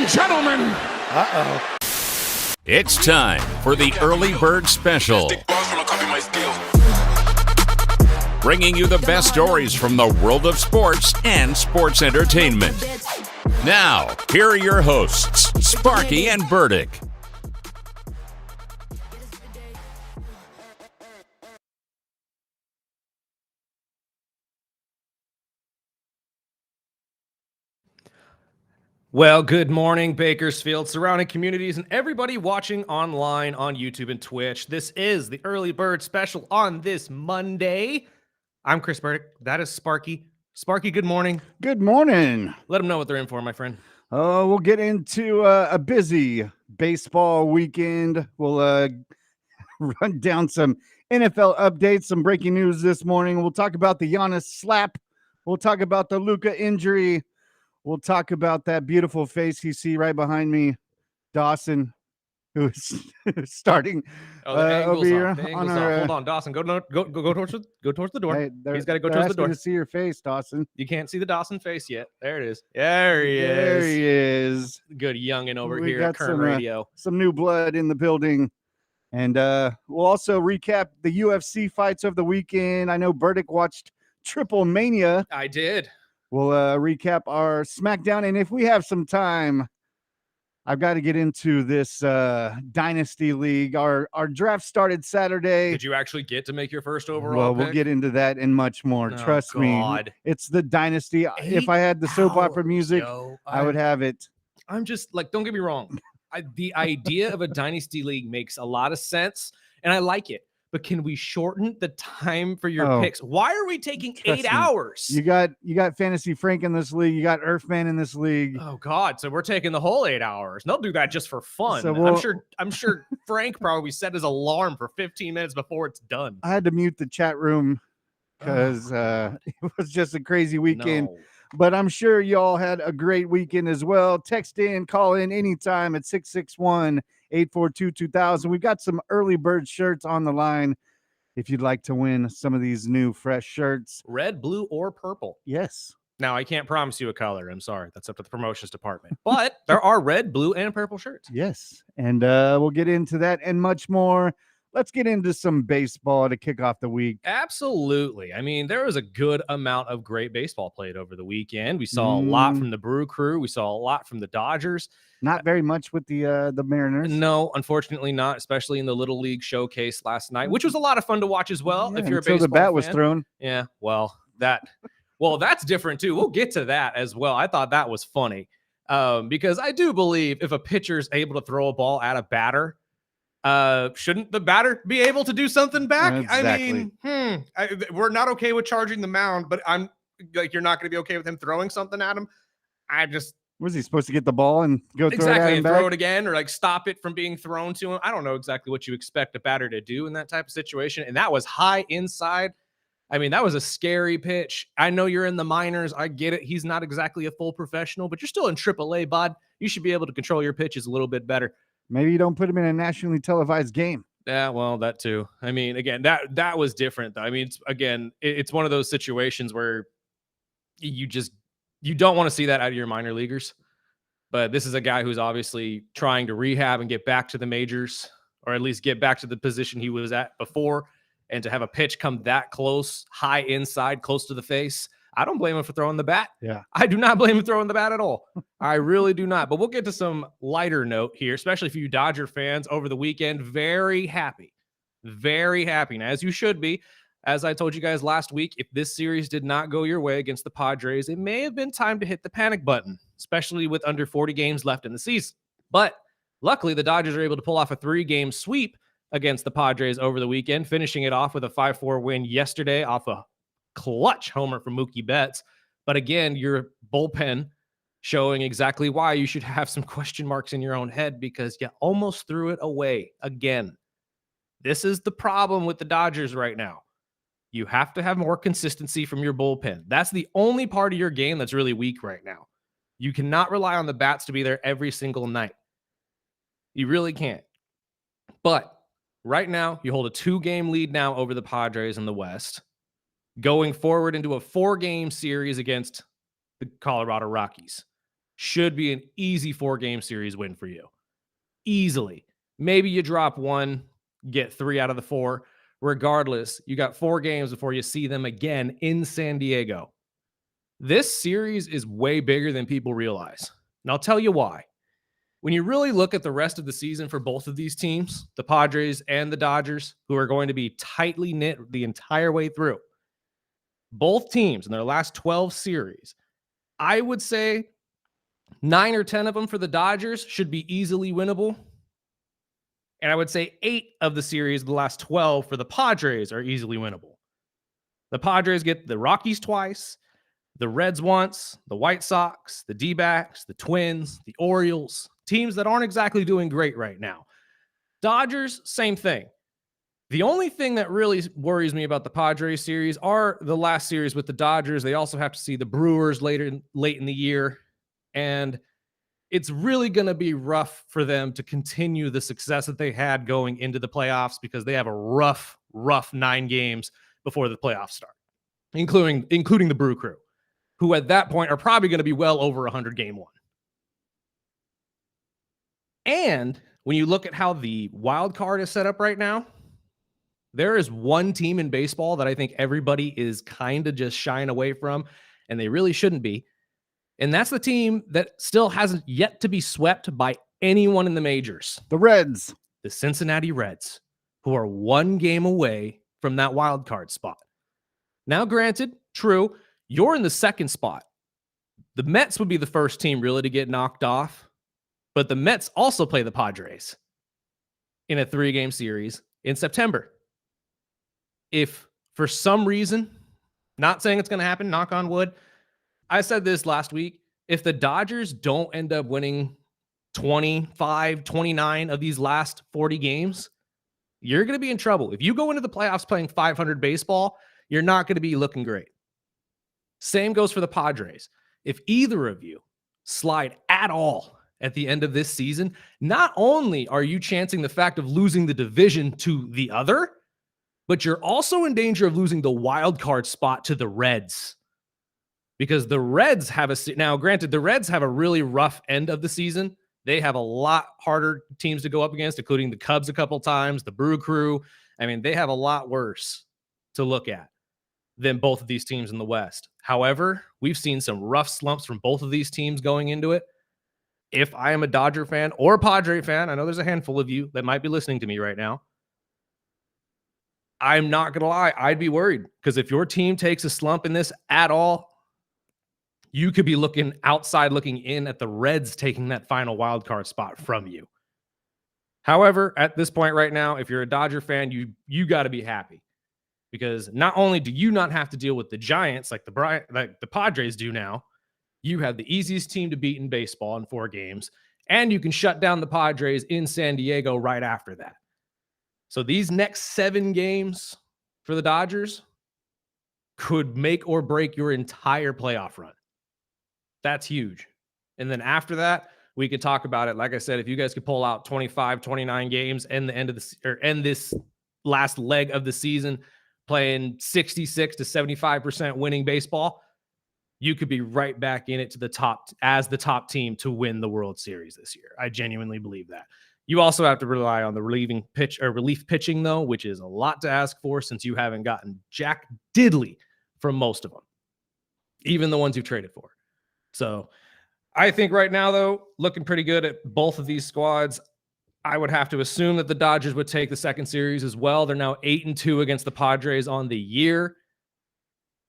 and gentlemen. It's time for the Early Bird Special. Bringing you the best stories from the world of sports and sports entertainment. Now, here are your hosts, Sparky and Burdick. Well, good morning, Bakersfield, surrounding communities, and everybody watching online on YouTube and Twitch. This is the Early Bird Special on this Monday. I'm Chris Burdick. That is Sparky. Sparky, good morning. Good morning. Let them know what they're in for, my friend. We'll get into a busy baseball weekend. We'll run down some NFL updates, some breaking news this morning. We'll talk about the Giannis slap. We'll talk about the Luka injury. We'll talk about that beautiful face you see right behind me, Dawson, who's starting over here on our. Hold on, Dawson. Go towards the door. Hey, He's got to go towards the door. To see your face, Dawson. You can't see the Dawson face yet. There it is. There he is. There he is. Good youngin' over here at Current Radio. Some new blood in the building. And we'll also recap the UFC fights of the weekend. I know Burdick watched Triple Mania. I did. We'll recap our SmackDown. And if we have some time, I've got to get into this Dynasty League. Our draft started Saturday. Did you actually get to make your first overall Well, pick? we'll get into that and much more. Trust me. It's the Dynasty. If I had the soap opera music, I would have it. I'm just like, don't get me wrong. The idea of a Dynasty League makes a lot of sense, and I like it. But can we shorten the time for your picks? Why are we taking 8 hours? You got Fantasy Frank in this league. You got Earthman in this league. Oh God! So we're taking the whole 8 hours. They'll do that just for fun. So I'm sure Frank probably set his alarm for 15 minutes before it's done. I had to mute the chat room because it was just a crazy weekend. No. But I'm sure y'all had a great weekend as well. Text in, call in anytime at 661-842-2000. We've got some early bird shirts on the line if you'd like to win some of these new fresh shirts. Red, blue, or purple. Yes. Now, I can't promise you a color. I'm sorry. That's up to the promotions department. But there are red, blue, and purple shirts. Yes. And we'll get into that and much more. Let's get into some baseball to kick off the week. Absolutely. I mean, there was a good amount of great baseball played over the weekend. We saw a lot from the Brew Crew. We saw a lot from the Dodgers. Not very much with the Mariners. No, unfortunately not, especially in the Little League Showcase last night, which was a lot of fun to watch as well. Yeah, if you're a baseball until the bat fan. was thrown. Yeah, well, that's different too. We'll get to that as well. I thought that was funny because I do believe if a pitcher is able to throw a ball at a batter, shouldn't the batter be able to do something back? Exactly. I mean, we're not okay with charging the mound, but I'm like, you're not going to be okay with him throwing something at him. Was he supposed to get the ball and go throw it again, or like stop it from being thrown to him? I don't know exactly what you expect a batter to do in that type of situation. And that was high inside. I mean, that was a scary pitch. I know you're in the minors. I get it. He's not exactly a full professional, but you're still in AAA, bud. You should be able to control your pitches a little bit better. Maybe you don't put him in a nationally televised game. Yeah, well, that too. I mean, again, that was different, though. I mean, it's one of those situations where you don't want to see that out of your minor leaguers. But this is a guy who's obviously trying to rehab and get back to the majors, or at least get back to the position he was at before. And to have a pitch come that close, high inside, close to the face, I don't blame him for throwing the bat. Yeah. I do not blame him throwing the bat at all. I really do not. But we'll get to some lighter note here, especially for you Dodger fans over the weekend. Very happy. Very happy. And as you should be. As I told you guys last week, if this series did not go your way against the Padres, it may have been time to hit the panic button, especially with under 40 games left in the season. But luckily, the Dodgers are able to pull off a 3-game sweep against the Padres over the weekend, finishing it off with a 5-4 win yesterday off a clutch homer from Mookie Betts. But again, your bullpen showing exactly why you should have some question marks in your own head because you almost threw it away again. This is the problem with the Dodgers right now. You have to have more consistency from your bullpen. That's the only part of your game that's really weak right now. You cannot rely on the bats to be there every single night. You really can't. But right now, you hold a 2-game lead now over the Padres in the West, going forward into a 4-game series against the Colorado Rockies. should be an easy 4-game series win for you. Easily. Maybe you drop one, get 3 out of the 4. Regardless, you got 4 games before you see them again in San Diego. This series is way bigger than people realize. And I'll tell you why. When you really look at the rest of the season for both of these teams, the Padres and the Dodgers, who are going to be tightly knit the entire way through, both teams in their last 12 series, I would say 9 or 10 of them for the Dodgers should be easily winnable. And I would say 8 of the series, the last 12 for the Padres, are easily winnable. The Padres get the Rockies twice, the Reds once, the White Sox, the D-backs, the Twins, the Orioles, teams that aren't exactly doing great right now. Dodgers, same thing. The only thing that really worries me about the Padres series are the last series with the Dodgers. They also have to see the Brewers late in the year. And it's really going to be rough for them to continue the success that they had going into the playoffs, because they have a rough 9 games before the playoffs start, including the Brew Crew, who at that point are probably going to be well over 100 game one. And when you look at how the wild card is set up right now, there is one team in baseball that I think everybody is kind of just shying away from, and they really shouldn't be. And that's the team that still hasn't yet to be swept by anyone in the majors. The Reds. The Cincinnati Reds, who are 1 game away from that wild card spot. Now, granted, true, you're in the 2nd spot. The Mets would be the first team really to get knocked off, but the Mets also play the Padres in a 3-game series in September. If for some reason, not saying it's going to happen, knock on wood, I said this last week, if the Dodgers don't end up winning 25, 29 of these last 40 games, you're going to be in trouble. If you go into the playoffs playing 500 baseball, you're not going to be looking great. Same goes for the Padres. If either of you slide at all at the end of this season, not only are you chancing the fact of losing the division to the other, but you're also in danger of losing the wild card spot to the Reds. Because the Reds have now granted, the Reds have a really rough end of the season. They have a lot harder teams to go up against, including the Cubs a couple times, the Brew Crew. I mean, they have a lot worse to look at than both of these teams in the West. However, we've seen some rough slumps from both of these teams going into it. If I am a Dodger fan or a Padre fan, I know there's a handful of you that might be listening to me right now, I'm not going to lie, I'd be worried, because if your team takes a slump in this at all, you could be looking in at the Reds taking that final wild card spot from you. However, at this point right now, if you're a Dodger fan, you got to be happy, because not only do you not have to deal with the Giants like the Padres do now, you have the easiest team to beat in baseball in 4 games, and you can shut down the Padres in San Diego right after that. So these next 7 games for the Dodgers could make or break your entire playoff run. That's huge. And then after that, we could talk about it. Like I said, if you guys could pull out 25, 29 games and the end of end this last leg of the season playing 66 to 75% winning baseball, you could be right back in it to the top as the top team to win the World Series this year. I genuinely believe that. You also have to rely on the relief pitching, though, which is a lot to ask for since you haven't gotten jack diddly from most of them, even the ones you've traded for. So I think right now, though, looking pretty good at both of these squads. I would have to assume that the Dodgers would take the 2nd series as well. They're now 8-2 against the Padres on the year.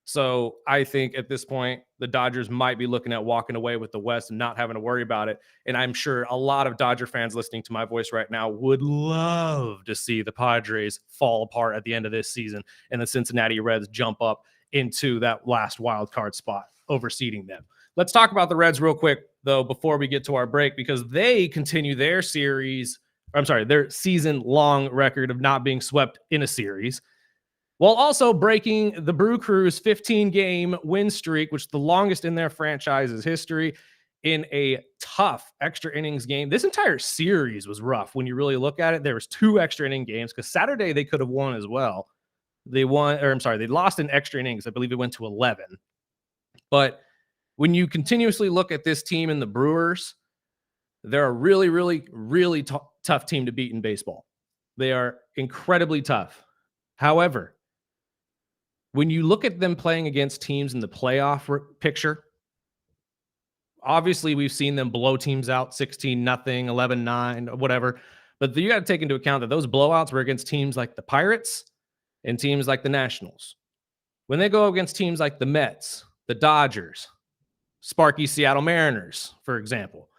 So I think at this point, the Dodgers might be looking at walking away with the West and not having to worry about it. And I'm sure a lot of Dodger fans listening to my voice right now would love to see the Padres fall apart at the end of this season and the Cincinnati Reds jump up into that last wild card spot, overseeding them. Let's talk about the Reds real quick, though, before we get to our break, because they continue their their season-long record of not being swept in a series, while also breaking the Brew Crew's 15-game win streak, which is the longest in their franchise's history, in a tough extra innings game. This entire series was rough when you really look at it. There was 2 extra inning games, because Saturday they could have won as well. They lost in extra innings. I believe it went to 11. But when you continuously look at this team and the Brewers, they're a really, really, really tough team to beat in baseball. They are incredibly tough. However, when you look at them playing against teams in the playoff picture, obviously we've seen them blow teams out 16-0, 11-9, whatever. But you got to take into account that those blowouts were against teams like the Pirates and teams like the Nationals. When they go against teams like the Mets, the Dodgers, Sparky Seattle Mariners, for example,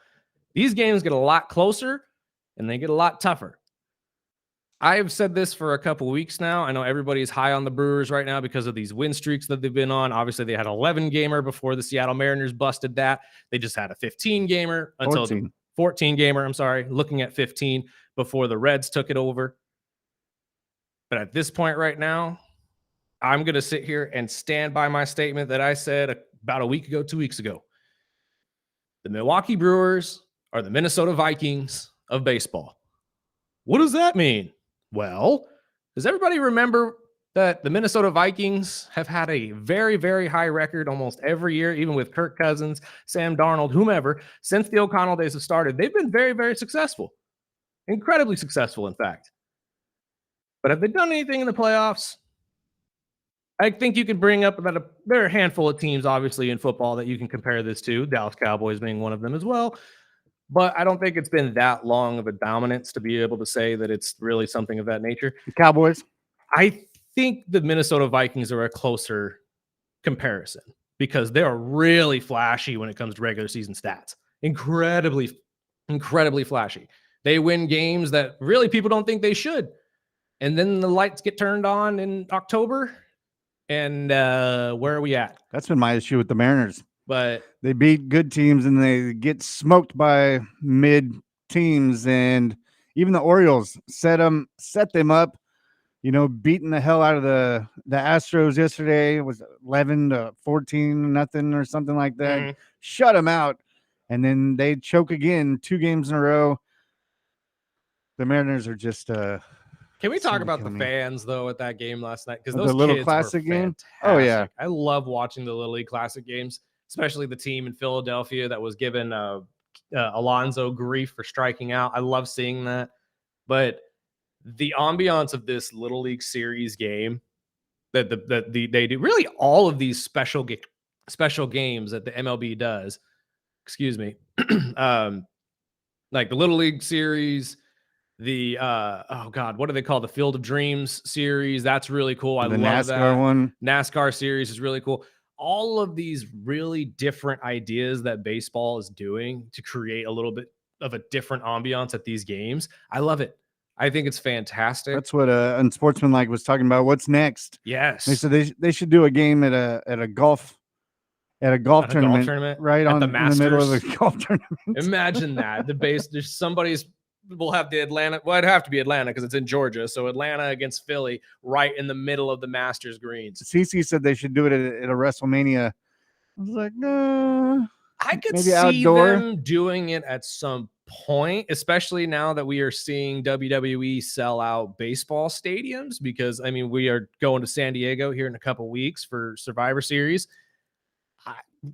these games get a lot closer and they get a lot tougher. I have said this for a couple weeks now. I know everybody's high on the Brewers right now because of these win streaks that they've been on. Obviously, they had an 11-gamer before the Seattle Mariners busted that. They just had a 15-gamer until 14-gamer, I'm sorry, looking at 15 before the Reds took it over. But at this point right now, I'm going to sit here and stand by my statement that I said about a week ago, 2 weeks ago. The Milwaukee Brewers are the Minnesota Vikings of baseball. What does that mean? Well, does everybody remember that the Minnesota Vikings have had a very, very high record almost every year, even with Kirk Cousins, Sam Darnold, whomever, since the O'Connell days have started? They've been very, very successful. Incredibly successful, in fact. But have they done anything in the playoffs? I think you can bring up about there are a handful of teams, obviously, in football that you can compare this to, Dallas Cowboys being one of them as well. But I don't think it's been that long of a dominance to be able to say that it's really something of that nature. The Cowboys? I think the Minnesota Vikings are a closer comparison because they're really flashy when it comes to regular season stats. Incredibly, incredibly flashy. They win games that really people don't think they should. And then the lights get turned on in October. And where are we at? That's been my issue with the Mariners. But they beat good teams and they get smoked by mid teams. And even the Orioles set them up, beating the hell out of the Astros yesterday. It was 11-14 or something like that. Mm-hmm. Shut them out. And then they choke again 2 games in a row. The Mariners are just can we talk about the fans though at that game last night? Because those the Little kids Classic were game. Fantastic. Oh yeah, I love watching the Little League Classic games, especially the team in Philadelphia that was given Alonso grief for striking out. I love seeing that. But the ambiance of this Little League Series game that they do, really all of these special games that the MLB does. Excuse me, like the Little League Series. The what do they call the Field of Dreams series? That's really cool. I love NASCAR that. one. NASCAR series is really cool. All of these really different ideas that baseball is doing to create a little bit of a different ambiance at these games. I love it. I think it's fantastic. That's what Unsportsmanlike was talking about. What's next? Yes. They said they should do a game at a golf tournament, right at on the in the middle of a golf tournament. Imagine that. There's somebody's. We'll have the Atlanta. Well, it'd have to be Atlanta because it's in Georgia. So Atlanta against Philly, right in the middle of the Masters greens. CC said they should do it at a WrestleMania. I was like, no. I could maybe see outdoor. them doing it at some point, especially now that we are seeing WWE sell out baseball stadiums. Because we are going to San Diego here in a couple weeks for Survivor Series.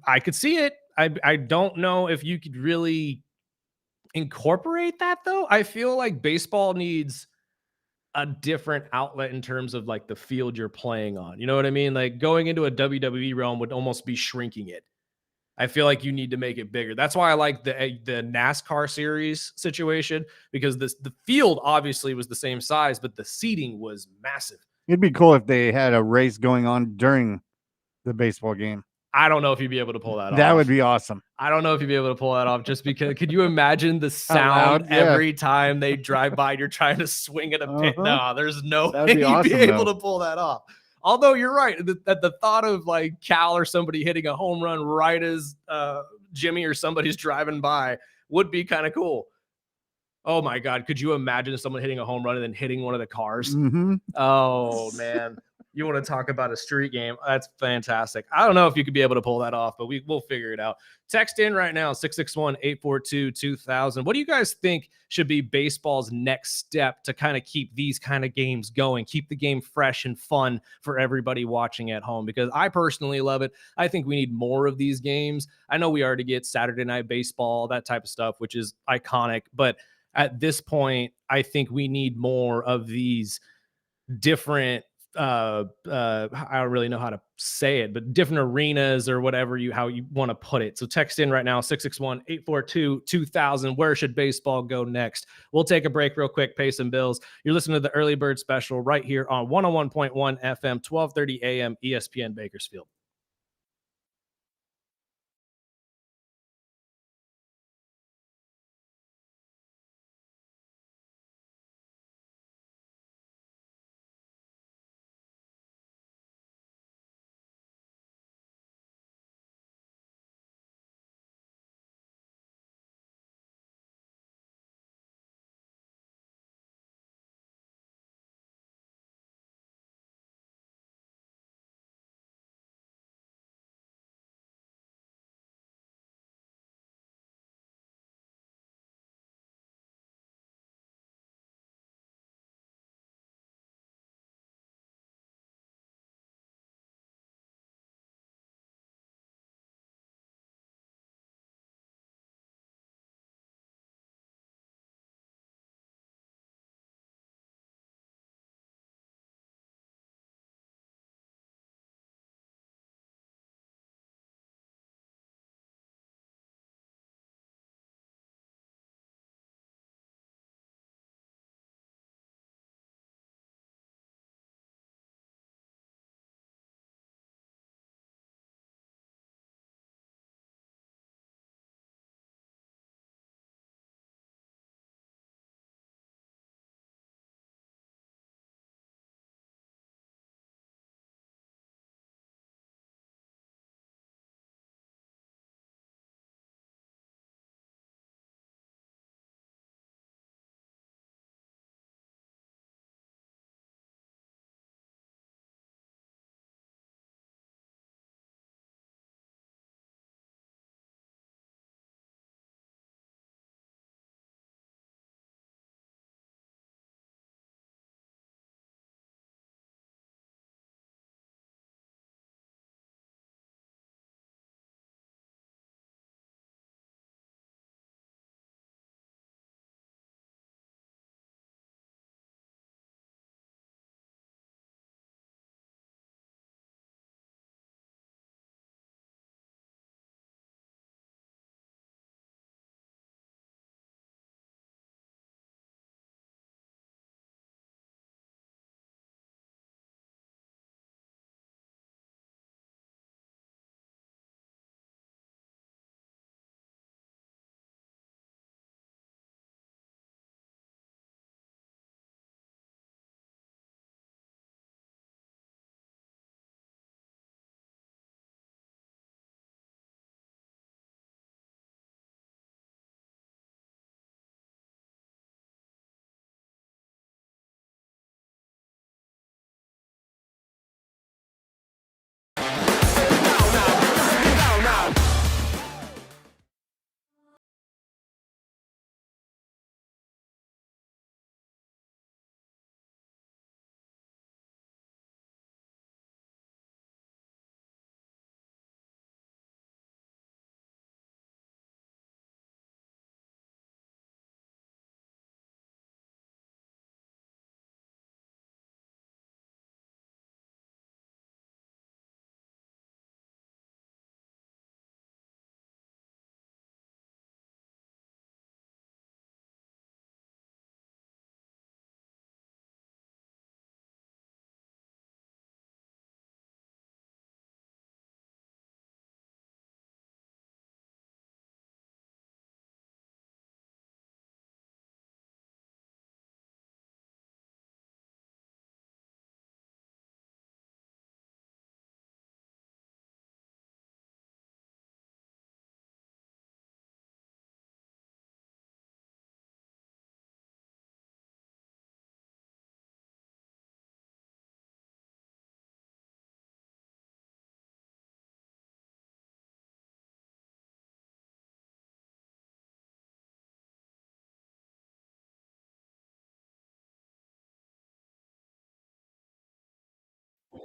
I could see it. I don't know if you could really incorporate that though. I feel like baseball needs a different outlet in terms of like the field you're playing on. You know what I mean? Like going into a WWE realm would almost be shrinking it. I feel like you need to make it bigger. That's why I like the NASCAR series situation, because the field obviously was the same size, but the seating was massive. It'd be cool if they had a race going on during the baseball game. I don't know if you'd be able to pull that off. That would be awesome. I don't know if you'd be able to pull that off just because could you imagine the sound every time they drive by and you're trying to swing at a pit? No, there's no way you'd be able to pull that off. Although you're right, the thought of like Cal or somebody hitting a home run right as Jimmy or somebody's driving by would be kind of cool. Oh my God. Could you imagine someone hitting a home run and then hitting one of the cars? Mm-hmm. Oh man. You want to talk about a street game? That's fantastic. I don't know if you could be able to pull that off, but we'll figure it out. Text in right now, 661-842-2000. What do you guys think should be baseball's next step to kind of keep these kind of games going, keep the game fresh and fun for everybody watching at home? Because I personally love it. I think we need more of these games. I know we already get Saturday Night Baseball, that type of stuff, which is iconic. But at this point, I think we need more of these different I don't really know how to say it, but different arenas or whatever how you want to put it. So text in right now, 661-842-2000. Where should baseball go next? We'll take a break real quick, pay some bills. You're listening to the Early Bird Special right here on 101.1 FM, 1230 AM, ESPN Bakersfield.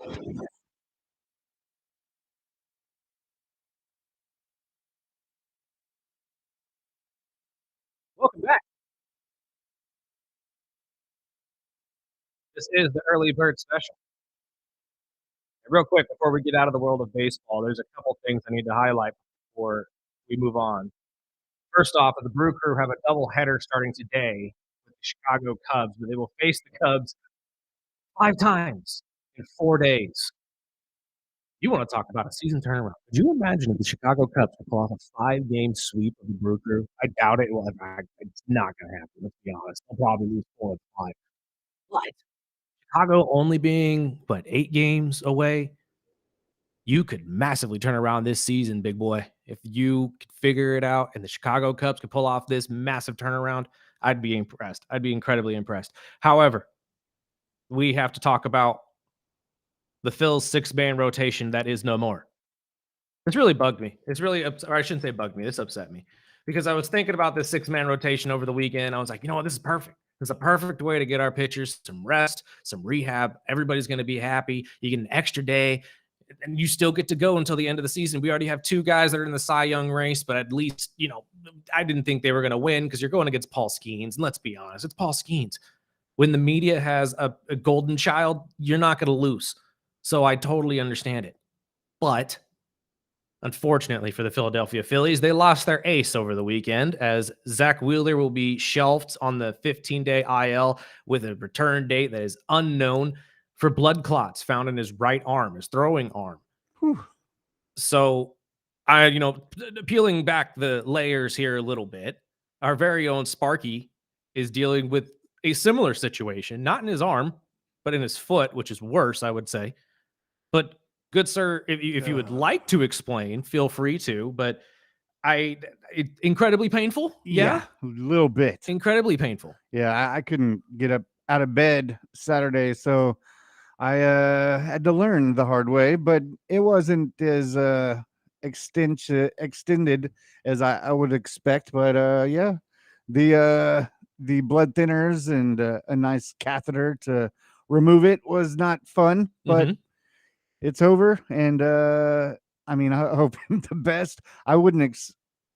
Welcome back. This is the early bird special. Real quick, before we get out of the world of baseball, there's a couple things I need to highlight before we move on. First off, the Brew Crew have a doubleheader starting today with the Chicago Cubs, where they will face the Cubs 5 times in 4 days. You wanna talk about a season turnaround. Could you imagine if the Chicago Cubs could pull off a 5-game sweep of the Brew Crew? I doubt it. Well, it's not gonna happen, let's be honest. They'll probably lose 4 of 5. But Chicago only being, 8 games away, you could massively turn around this season, big boy. If you could figure it out and the Chicago Cubs could pull off this massive turnaround, I'd be impressed. I'd be incredibly impressed. However, we have to talk about the Phil's 6-man rotation that is no more. It's really bugged me. It's really, or I shouldn't say bugged me. This upset me because I was thinking about this 6-man rotation over the weekend. I was like, you know what? This is perfect. This is a perfect way to get our pitchers some rest, some rehab. Everybody's going to be happy. You get an extra day and you still get to go until the end of the season. We already have 2 guys that are in the Cy Young race, but at least, I didn't think they were going to win because you're going against Paul Skeens. And let's be honest, it's Paul Skeens. When the media has a golden child, you're not going to lose. So I totally understand it. But unfortunately for the Philadelphia Phillies, they lost their ace over the weekend as Zach Wheeler will be shelved on the 15-day IL with a return date that is unknown for blood clots found in his right arm, his throwing arm. Whew. So peeling back the layers here a little bit, our very own Sparky is dealing with a similar situation, not in his arm, but in his foot, which is worse, I would say. But good sir, if you would like to explain, feel free to. But incredibly painful. Yeah, a little bit. Incredibly painful. Yeah, I couldn't get up out of bed Saturday, so I had to learn the hard way. But it wasn't as extended as I would expect. But yeah, the blood thinners and a nice catheter to remove it was not fun, but it's over. And I mean, I hope the best. I wouldn't.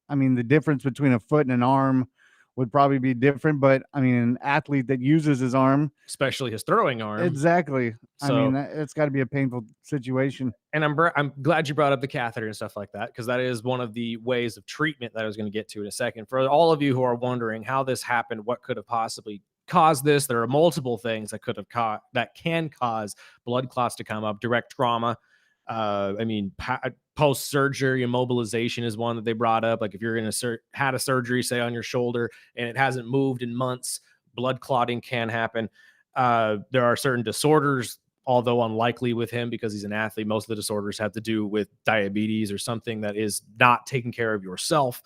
I mean, the difference between a foot and an arm would probably be different, but I mean, an athlete that uses his arm, especially his throwing arm, exactly. So, I mean, it's got to be a painful situation. And I'm glad you brought up the catheter and stuff like that, because that is one of the ways of treatment that I was going to get to in a second. For all of you who are wondering how this happened, what could have possibly caused this, there are multiple things that could have that can cause blood clots to come up. Direct trauma. I mean, post-surgery immobilization is one that they brought up. Like if you're in had a surgery, say on your shoulder, and it hasn't moved in months, blood clotting can happen. There are certain disorders, although unlikely with him because he's an athlete. Most of the disorders have to do with diabetes or something that is not taking care of yourself.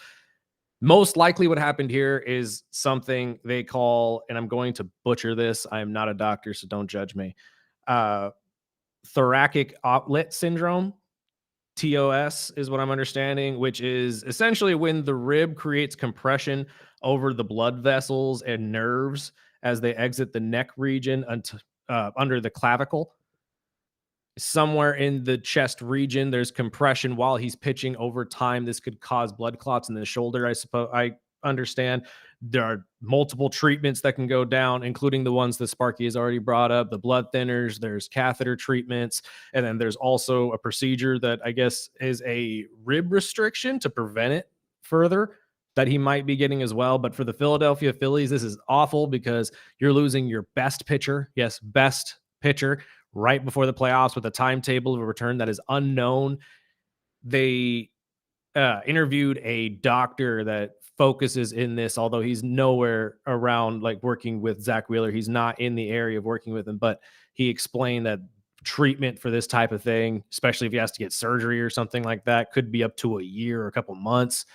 Most likely what happened here is something they call, and I'm going to butcher this, I am not a doctor, so don't judge me, thoracic outlet syndrome. TOS is what I'm understanding, which is essentially when the rib creates compression over the blood vessels and nerves as they exit the neck region under the clavicle. Somewhere in the chest region, there's compression while he's pitching. Over time, this could cause blood clots in the shoulder, I suppose. I understand there are multiple treatments that can go down, including the ones that Sparky has already brought up, the blood thinners, there's catheter treatments, and then there's also a procedure that I guess is a rib restriction to prevent it further that he might be getting as well. But for the Philadelphia Phillies, this is awful because you're losing your best pitcher. Yes, best pitcher right before the playoffs with a timetable of a return that is unknown. They interviewed a doctor that focuses in this, although he's nowhere around like working with Zach Wheeler. He's not in the area of working with him, but he explained that treatment for this type of thing, especially if he has to get surgery or something like that, could be up to a year or a couple months.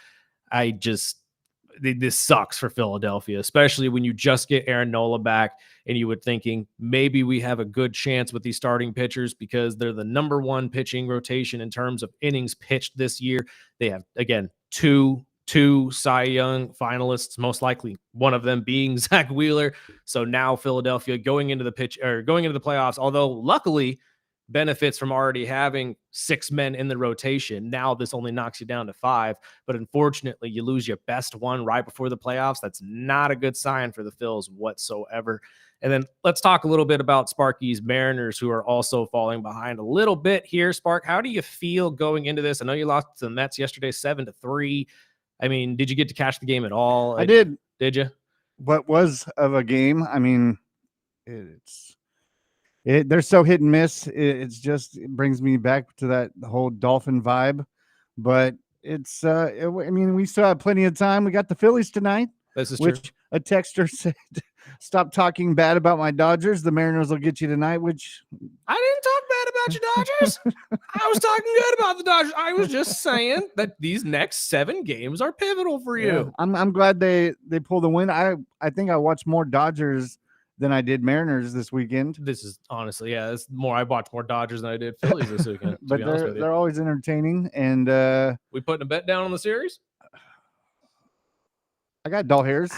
This sucks for Philadelphia, especially when you just get Aaron Nola back and you would thinking maybe we have a good chance with these starting pitchers because they're the number 1 pitching rotation in terms of innings pitched this year. They have, again, two Cy Young finalists, most likely one of them being Zach Wheeler. So now Philadelphia going into the playoffs, although luckily benefits from already having 6 men in the rotation. Now this only knocks you down to 5, but unfortunately you lose your best one right before the playoffs. That's not a good sign for the Phils whatsoever. And then let's talk a little bit about Sparky's Mariners, who are also falling behind a little bit here. Spark, how do you feel going into this? I know you lost to the Mets yesterday 7-3. I mean, did you get to catch the game at all? I did. Did you? What was of a game? I mean, they're so hit and miss. It brings me back to that whole Dolphin vibe. But I mean, we still have plenty of time. We got the Phillies tonight. This is true. Which a texter said, "Stop talking bad about my Dodgers. The Mariners will get you tonight." Which I didn't talk bad about your Dodgers. I was talking good about the Dodgers. I was just saying that these next 7 games are pivotal for you. yeah, I'm glad they pulled the win. I think I watched more Dodgers than I did Mariners this weekend. This is honestly, it's more. I watched more Dodgers than I did Phillies this weekend. But they're always entertaining. And we putting a bet down on the series? I got doll hairs.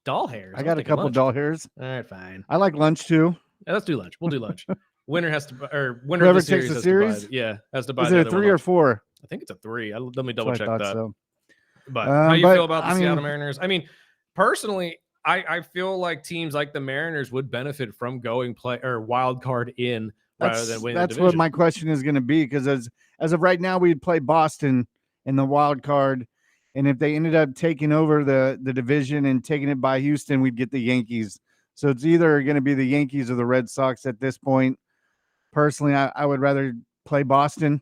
Doll hairs. I got a couple doll hairs. All right, fine. I like lunch too. Yeah, let's do lunch. We'll do lunch. Winner has to, or winner Whoever of the takes series the series, has to buy. Is it a 3 or 4? I think it's a 3. Let me double check that. So. But how you feel about the Seattle Mariners? I mean, personally, I feel like teams like the Mariners would benefit from going play or wild card in rather than winning. That's what my question is going to be, because as of right now, we'd play Boston in the wild card, and if they ended up taking over the division and taking it by Houston, we'd get the Yankees. So it's either going to be the Yankees or the Red Sox at this point. Personally, I would rather play Boston,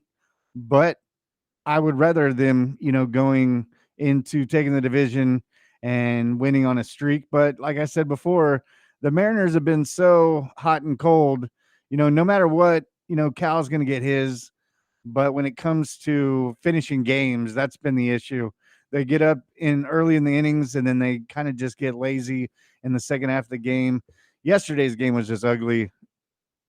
but I would rather them, going into taking the division and winning on a streak. But like I said before, the Mariners have been so hot and cold, no matter what, Cal's going to get his. But when it comes to finishing games, that's been the issue. They get up early in the innings, and then they kind of just get lazy in the second half of the game. Yesterday's game was just ugly,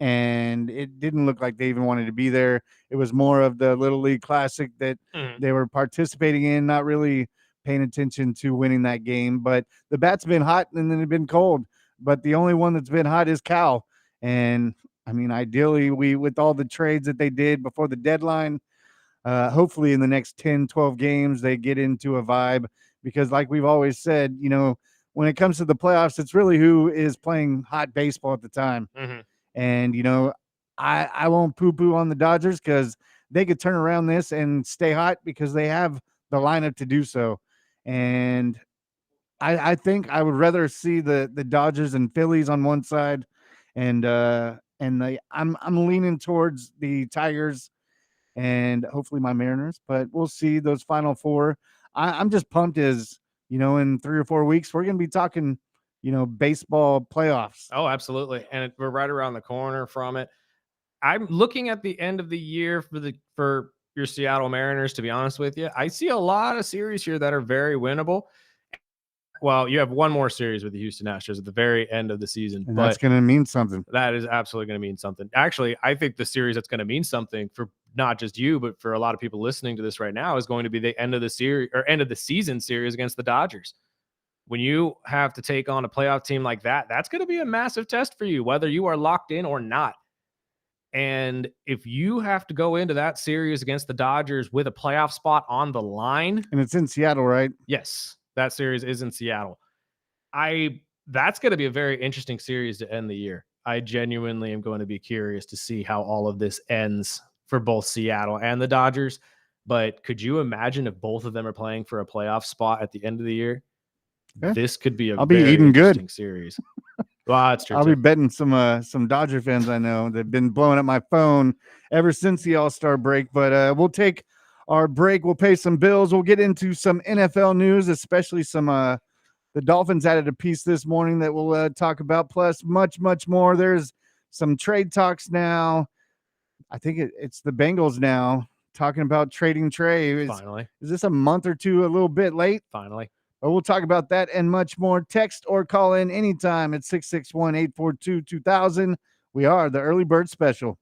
and it didn't look like they even wanted to be there. It was more of the Little League Classic that they were participating in, not really paying attention to winning that game. But the bat's been hot, and then it's been cold. But the only one that's been hot is Cal. And I mean, ideally, with all the trades that they did before the deadline, hopefully in the next 10, 12 games, they get into a vibe, because like we've always said, when it comes to the playoffs, it's really who is playing hot baseball at the time. And, I won't poo-poo on the Dodgers, because they could turn around this and stay hot because they have the lineup to do so. And I think I would rather see the Dodgers and Phillies on one side, and I'm leaning towards the Tigers and hopefully my Mariners, but we'll see those final 4. I'm just pumped as, in 3 or 4 weeks, we're going to be talking, baseball playoffs. Oh, absolutely. And we're right around the corner from it. I'm looking at the end of the year for your Seattle Mariners, to be honest with you. I see a lot of series here that are very winnable. Well, you have one more series with the Houston Astros at the very end of the season. And that's going to mean something. That is absolutely going to mean something. Actually, I think the series that's going to mean something for not just you, but for a lot of people listening to this right now, is going to be the end of the series or end of the season series against the Dodgers. When you have to take on a playoff team like that, that's going to be a massive test for you, whether you are locked in or not. And if you have to go into that series against the Dodgers with a playoff spot on the line, and it's in Seattle, right? Yes, that series is in Seattle. That's going to be a very interesting series to end the year. I genuinely am going to be curious to see how all of this ends for both Seattle and the Dodgers. But could you imagine if both of them are playing for a playoff spot at the end of the year? Yeah. This could be a very interesting series. Well, that's true. I'll be betting some Dodger fans I know that've been blowing up my phone ever since the All-Star break. But we'll take our break. We'll pay some bills. We'll get into some NFL news, especially some the Dolphins added a piece this morning that we'll talk about, plus much, much more. There's some trade talks now. I think it's the Bengals now talking about trading Trey. Finally. Is this a month or two a little bit late? Finally. But we'll talk about that and much more. Text or call in anytime at 661-842-2000. We are the Early Bird Special.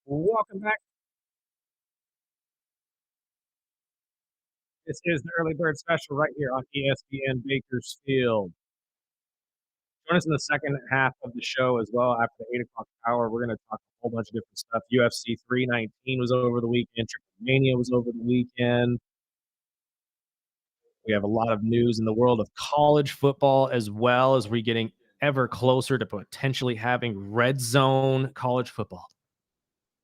Welcome back. This is the Early Bird Special right here on ESPN Bakersfield. Join us in the second half of the show as well after the 8 o'clock hour. We're going to talk a whole bunch of different stuff. UFC 319 was over the weekend. Triple Mania was over the weekend. We have a lot of news in the world of college football as well as we're getting ever closer to potentially having red zone college football.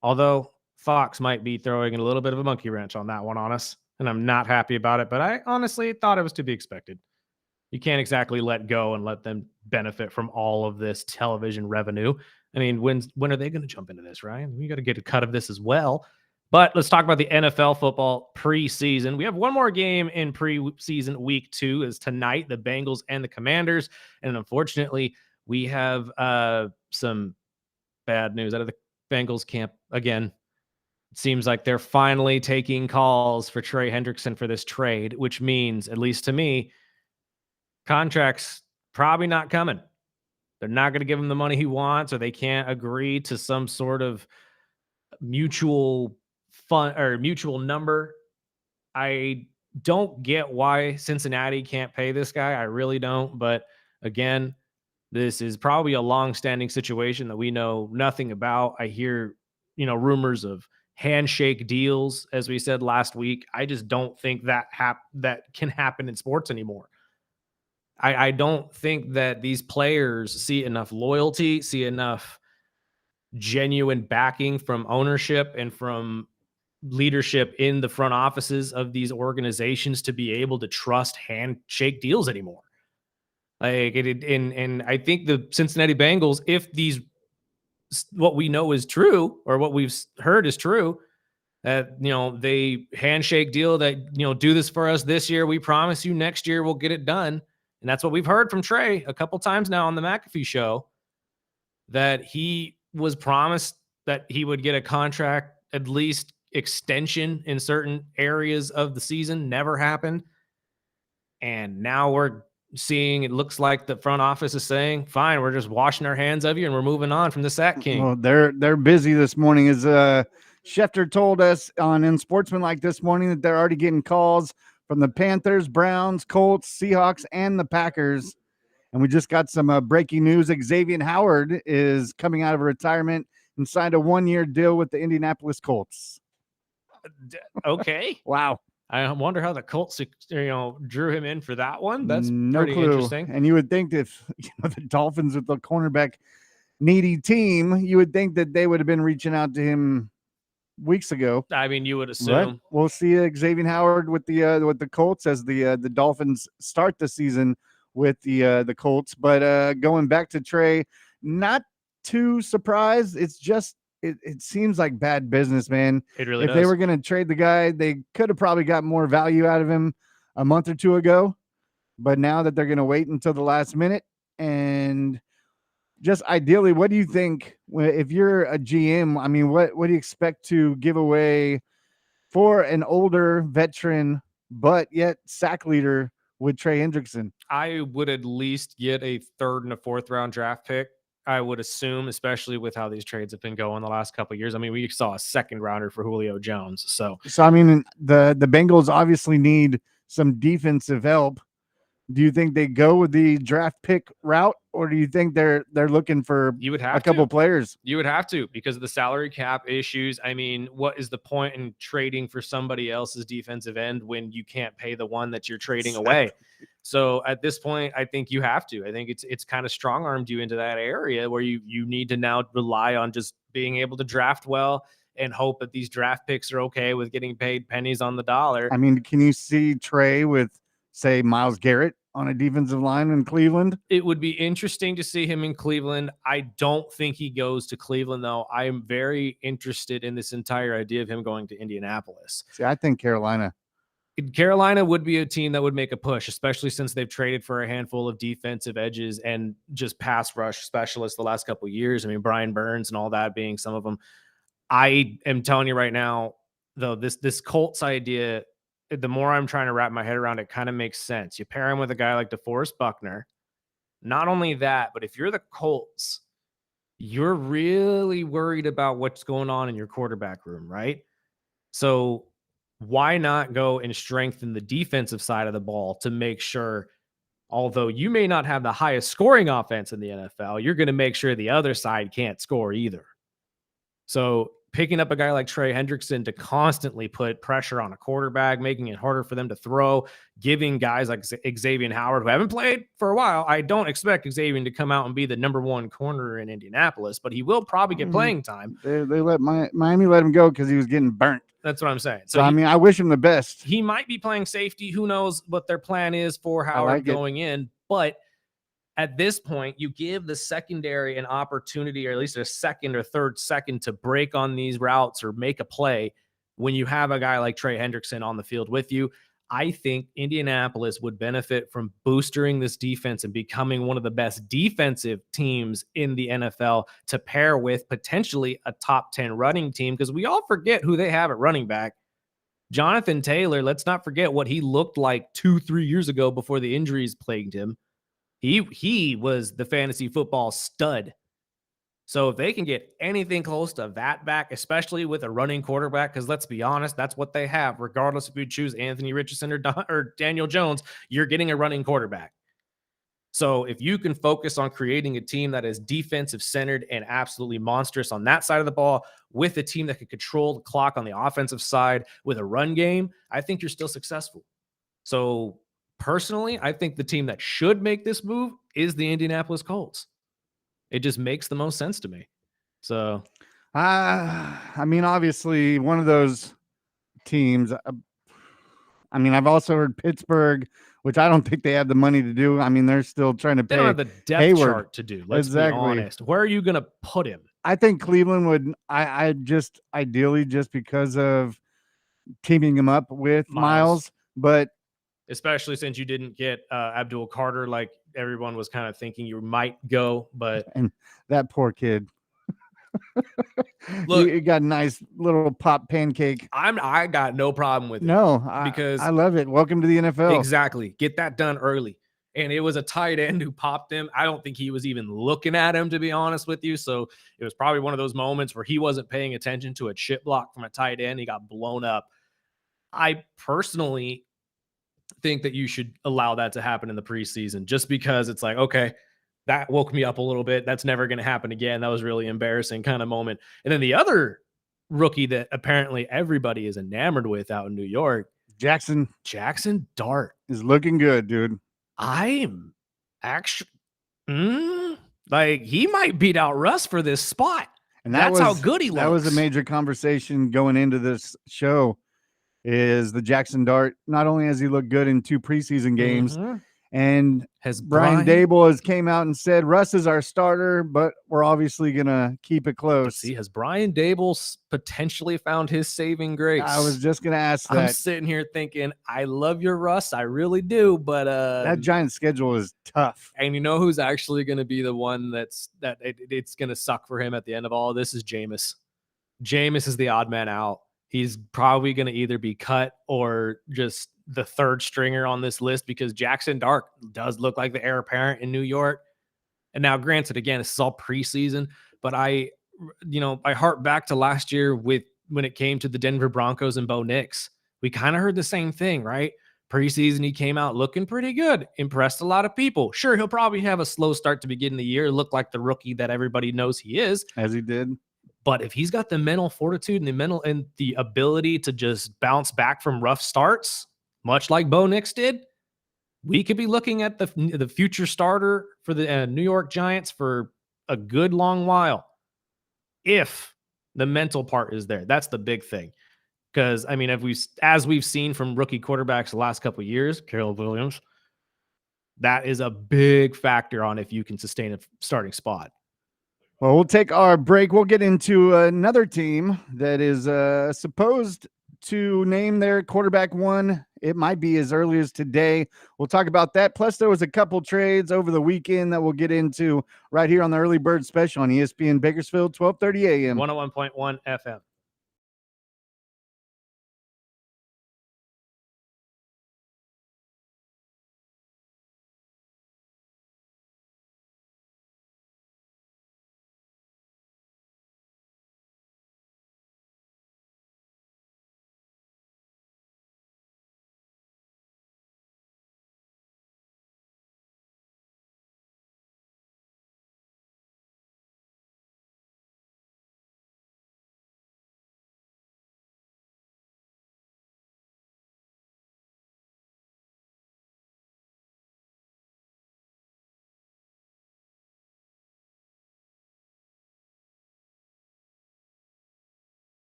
Although Fox might be throwing a little bit of a monkey wrench on that one on us, and I'm not happy about it, but I honestly thought it was to be expected. You can't exactly let go and let them benefit from all of this television revenue. I mean, when are they going to jump into this, Ryan? We got to get a cut of this as well. But let's talk about the NFL football preseason. We have one more game in preseason week 2 is tonight, the Bengals and the Commanders. And unfortunately, we have some bad news out of the Bengals camp again. It seems like they're finally taking calls for Trey Hendrickson for this trade, which means, at least to me, contracts probably not coming. They're not going to give him the money he wants, or they can't agree to some sort of mutual fund or mutual number. I don't get why Cincinnati can't pay this guy. I really don't. But again, this is probably a long-standing situation that we know nothing about. I hear, rumors of handshake deals, as we said last week. I just don't think that that can happen in sports anymore. I don't think that these players see enough loyalty, see enough genuine backing from ownership and from leadership in the front offices of these organizations to be able to trust handshake deals anymore. And I think the Cincinnati Bengals, if what we know is true or what we've heard is true, that they handshake deal that do this for us this year. We promise you next year we'll get it done. And that's what we've heard from Trey a couple times now on the McAfee show, that he was promised that he would get a contract, at least extension in certain areas of the season. Never happened. And now we're seeing, it looks like the front office is saying, fine, we're just washing our hands of you and we're moving on from the Sack King. Well, they're busy this morning. As Schefter told us on In Sportsmanlike this morning that they're already getting calls from the Panthers, Browns, Colts, Seahawks, and the Packers. And we just got some breaking news. Xavier Howard is coming out of retirement and signed a 1-year deal with the Indianapolis Colts. Okay. Wow. I wonder how the Colts, drew him in for that one. That's no pretty clue. Interesting. And you would think that if the Dolphins with the cornerback needy team, you would think that they would have been reaching out to him weeks ago. I mean, you would assume. But we'll see Xavier Howard with the Colts as the Dolphins start the season with the Colts. But going back to Trey, not too surprised. It's just it seems like bad business, man. It really if does. They were going to trade the guy, they could have probably got more value out of him a month or two ago. But now that they're going to wait until the last minute, and just ideally, what do you think if you're a GM? I mean, what do you expect to give away for an older veteran, but yet sack leader with Trey Hendrickson? I would at least get a 3rd and a 4th round draft pick. I would assume, especially with how these trades have been going the last couple of years. I mean, we saw a 2nd rounder for Julio Jones. So I mean, the Bengals obviously need some defensive help. Do you think they go with the draft pick route, or do you think they're looking for a couple players? You would have to, because of the salary cap issues. I mean, what is the point in trading for somebody else's defensive end when you can't pay the one that you're trading away? So at this point, I think you have to. I think it's kind of strong-armed you into that area where you need to now rely on just being able to draft well and hope that these draft picks are okay with getting paid pennies on the dollar. I mean, can you see Trey with, say, Myles Garrett on a defensive line in Cleveland? It would be interesting to see him in Cleveland. I don't think he goes to Cleveland, though. I am very interested in this entire idea of him going to Indianapolis. See, I think Carolina would be a team that would make a push, especially since they've traded for a handful of defensive edges and just pass rush specialists the last couple of years. I mean, Brian Burns and all that being some of them. I am telling you right now, though, this Colts idea, the more I'm trying to wrap my head around it, kind of makes sense. You pair him with a guy like DeForest Buckner. Not only that, but if you're the Colts, you're really worried about what's going on in your quarterback room, right? So why not go and strengthen the defensive side of the ball to make sure, although you may not have the highest scoring offense in the NFL, you're going to make sure the other side can't score either. So picking up a guy like Trey Hendrickson to constantly put pressure on a quarterback, making it harder for them to throw, giving guys like Xavier Howard, who haven't played for a while. I don't expect Xavier to come out and be the number one corner in Indianapolis, but he will probably get playing time. They let Miami let him go because he was getting burnt. That's what I'm saying. So I mean, I wish him the best. He might be playing safety. Who knows what their plan is for Howard going in, but at this point, you give the secondary an opportunity, or at least a second or third second, to break on these routes or make a play when you have a guy like Trey Hendrickson on the field with you. I think Indianapolis would benefit from boosting this defense and becoming one of the best defensive teams in the NFL to pair with potentially a top 10 running team, because we all forget who they have at running back. Jonathan Taylor, let's not forget what he looked like 2-3 years ago before the injuries plagued him. He was the fantasy football stud. So if they can get anything close to that back, especially with a running quarterback, because let's be honest, that's what they have. Regardless if you choose Anthony Richardson or Daniel Jones, you're getting a running quarterback. So if you can focus on creating a team that is defensive centered and absolutely monstrous on that side of the ball, with a team that can control the clock on the offensive side with a run game, I think you're still successful. So personally, I think the team that should make this move is the Indianapolis Colts. It just makes the most sense to me. So, I mean, obviously, one of those teams. I mean, I've also heard Pittsburgh, which I don't think they have the money to do. I mean, they're still trying to pay. They don't have the depth Hayward chart to do. Let's be honest. Where are you going to put him? I think Cleveland would. I just ideally just because of teaming him up with Miles, but especially since you didn't get Abdul Carter like everyone was kind of thinking you might go, but and that poor kid. Look, you got a nice little pop pancake. I got no problem with it. No, because I love it. Welcome to the NFL. Exactly. Get that done early. And it was a tight end who popped him. I don't think he was even looking at him, to be honest with you. So it was probably one of those moments where he wasn't paying attention to a chip block from a tight end. He got blown up. I personally think that you should allow that to happen in the preseason, just because it's like, okay, that woke me up a little bit. That's never going to happen again. That was really embarrassing kind of moment. And then the other rookie that apparently everybody is enamored with out in New York, Jackson Dart, is looking good, dude. I'm actually like, he might beat out Russ for this spot. And that's how good he looks. That was a major conversation going into this show. Is the Jackson Dart, not only has he looked good in 2 preseason games, and has Brian Dable has came out and said Russ is our starter, but we're obviously gonna keep it close. But see, has Brian Dable potentially found his saving grace? I was just gonna ask that. I'm sitting here thinking, I love your Russ, I really do, but that Giants schedule is tough. And you know who's actually going to be the one it's going to suck for him at the end of all of this is Jameis. Jameis is the odd man out. He's probably going to either be cut or just the third stringer on this list, because Jackson Dart does look like the heir apparent in New York. And now, granted, again, this is all preseason, but I harp back to last year when it came to the Denver Broncos and Bo Nix. We kind of heard the same thing, right? Preseason, he came out looking pretty good, impressed a lot of people. Sure, he'll probably have a slow start to begin the year, look like the rookie that everybody knows he is, as he did. But if he's got the mental fortitude and the ability to just bounce back from rough starts, much like Bo Nix did, we could be looking at the future starter for the New York Giants for a good long while, if the mental part is there. That's the big thing. Because, I mean, as we've seen from rookie quarterbacks the last couple of years, Caleb Williams, that is a big factor on if you can sustain a starting spot. Well, we'll take our break. We'll get into another team that is supposed to name their quarterback one. It might be as early as today. We'll talk about that. Plus, there was a couple trades over the weekend that we'll get into right here on the Early Bird Special on ESPN Bakersfield, 12:30 a.m. 101.1 FM.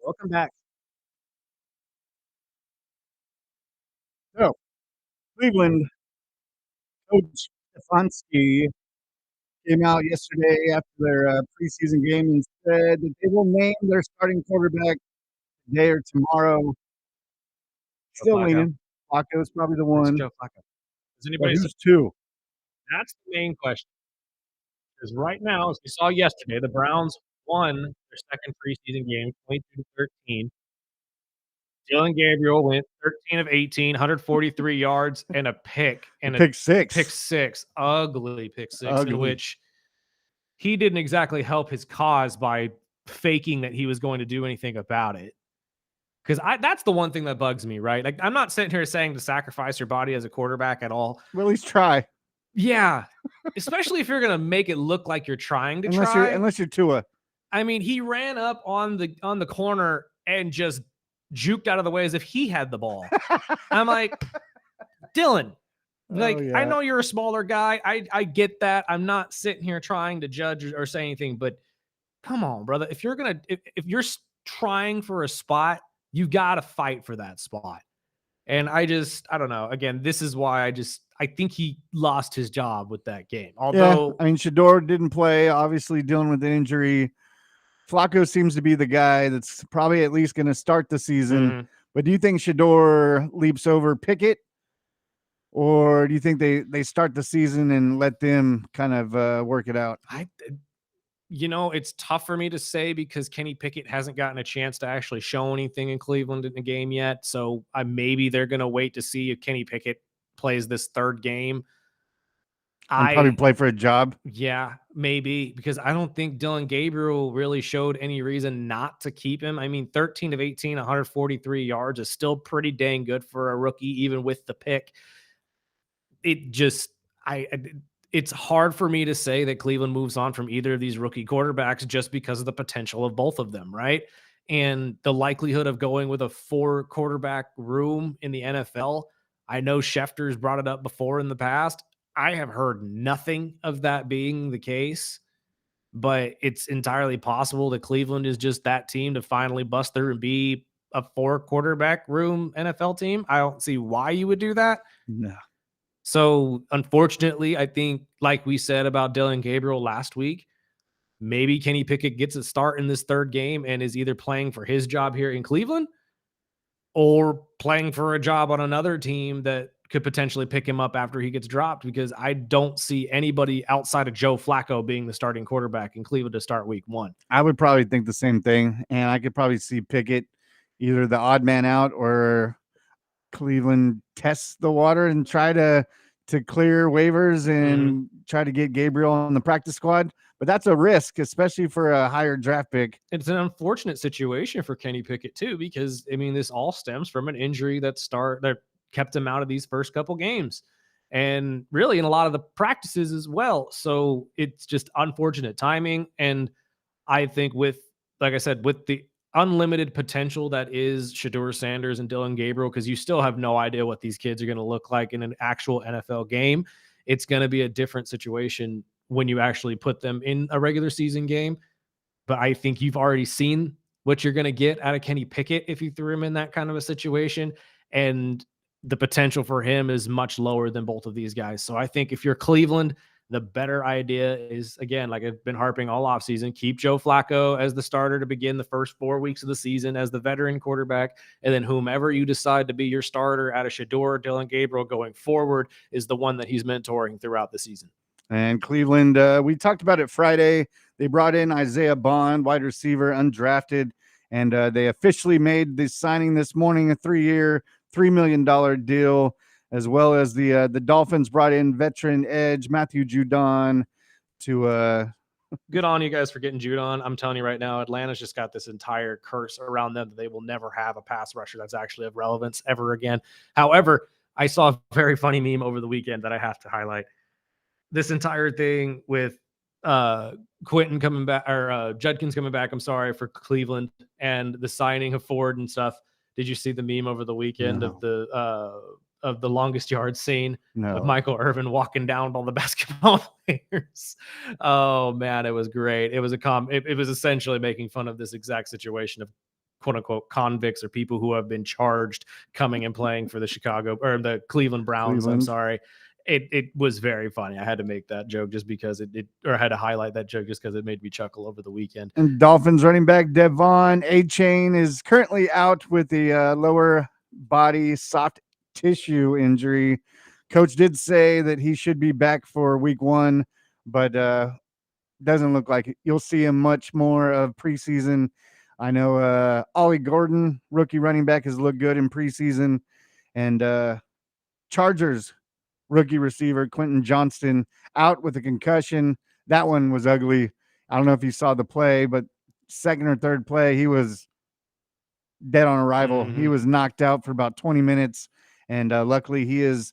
Welcome back. So, Cleveland coach Stefanski came out yesterday after their preseason game and said that they will name their starting quarterback today or tomorrow. Joe Still Flacco. leaning. Flacco's probably the It's one. Joe Flacco. Does But anybody? who's two? That's the main question. Because right now, as we saw yesterday, the Browns won their second preseason game, 22-13. Dylan Gabriel went 13 of 18, 143 yards and a pick and a Pick six. pick six, ugly pick six, in Ugly. which he didn't exactly help his cause by faking that he was going to do anything about it. Because that's the one thing that bugs me, right? Like, I'm not sitting here saying to sacrifice your body as a quarterback at all. Well, at least try. Yeah. Especially if you're going to make it look like you're trying to try. Unless you're Tua. I mean, he ran up on the corner and just juked out of the way as if he had the ball. I'm like, Dylan, like, Oh, yeah. I know you're a smaller guy. I get that. I'm not sitting here trying to judge or say anything, but come on, brother. If you're trying for a spot, you got to fight for that spot. And I don't know. Again, this is why I think he lost his job with that game. Although, I mean, Shador didn't play, obviously dealing with an injury. Flacco seems to be the guy that's probably at least going to start the season. Mhm. But do you think Shador leaps over Pickett? Or do you think they start the season and let them kind of work it out? It's tough for me to say because Kenny Pickett hasn't gotten a chance to actually show anything in Cleveland in the game yet. So maybe they're going to wait to see if Kenny Pickett plays this third game. And probably play for a job. Yeah, maybe, because I don't think Dylan Gabriel really showed any reason not to keep him. I mean, 13 of 18, 143 yards is still pretty dang good for a rookie, even with the pick. It's hard for me to say that Cleveland moves on from either of these rookie quarterbacks just because of the potential of both of them, right? And the likelihood of going with a 4 quarterback room in the NFL. I know Schefter's brought it up before in the past. I have heard nothing of that being the case, but it's entirely possible that Cleveland is just that team to finally bust through and be a 4 quarterback room NFL team. I don't see why you would do that. No. So unfortunately, I think, like we said about Dylan Gabriel last week, maybe Kenny Pickett gets a start in this third game and is either playing for his job here in Cleveland or playing for a job on another team that could potentially pick him up after he gets dropped, because I don't see anybody outside of Joe Flacco being the starting quarterback in Cleveland to start week 1. I would probably think the same thing. And I could probably see Pickett either the odd man out or Cleveland test the water and try to clear waivers and try to get Gabriel on the practice squad. But that's a risk, especially for a higher draft pick. It's an unfortunate situation for Kenny Pickett too, because I mean, this all stems from an injury that kept him out of these first couple games, and really in a lot of the practices as well. So it's just unfortunate timing. And I think like I said, with the unlimited potential that is Shador Sanders and Dylan Gabriel, because you still have no idea what these kids are going to look like in an actual NFL game. It's going to be a different situation when you actually put them in a regular season game. But I think you've already seen what you're going to get out of Kenny Pickett if you threw him in that kind of a situation. And the potential for him is much lower than both of these guys. So I think if you're Cleveland, the better idea is, again, like I've been harping all offseason, keep Joe Flacco as the starter to begin the first 4 weeks of the season as the veteran quarterback. And then whomever you decide to be your starter out of Shador, Dylan Gabriel going forward is the one that he's mentoring throughout the season. And Cleveland, we talked about it Friday. They brought in Isaiah Bond, wide receiver, undrafted, and they officially made the signing this morning, a 3-year, $3 million deal, as well as the Dolphins brought in veteran edge Matthew Judon to good on you guys for getting Judon. I'm telling you right now, Atlanta's just got this entire curse around them that they will never have a pass rusher that's actually of relevance ever again. However, I saw a very funny meme over the weekend that I have to highlight. This entire thing with Quentin coming back, or Judkins coming back, I'm sorry, for Cleveland, and the signing of Ford and stuff. Did you see the meme over the weekend of the longest yard scene of Michael Irvin walking down all the basketball players? Oh man, it was great. It was it was essentially making fun of this exact situation of quote unquote convicts or people who have been charged coming and playing for the Cleveland Browns. I'm sorry. It was very funny. I had to make that joke just because or I had to highlight that joke just because it made me chuckle over the weekend. And Dolphins running back Devon A-Chain is currently out with the lower body soft tissue injury. Coach did say that he should be back for week 1, but doesn't look like it. You'll see him much more of preseason. I know Ollie Gordon, rookie running back, has looked good in preseason. And Chargers rookie receiver Quentin Johnston out with a concussion. That one was ugly. I don't know if you saw the play, but second or third play, he was dead on arrival. He was knocked out for about 20 minutes, and luckily he is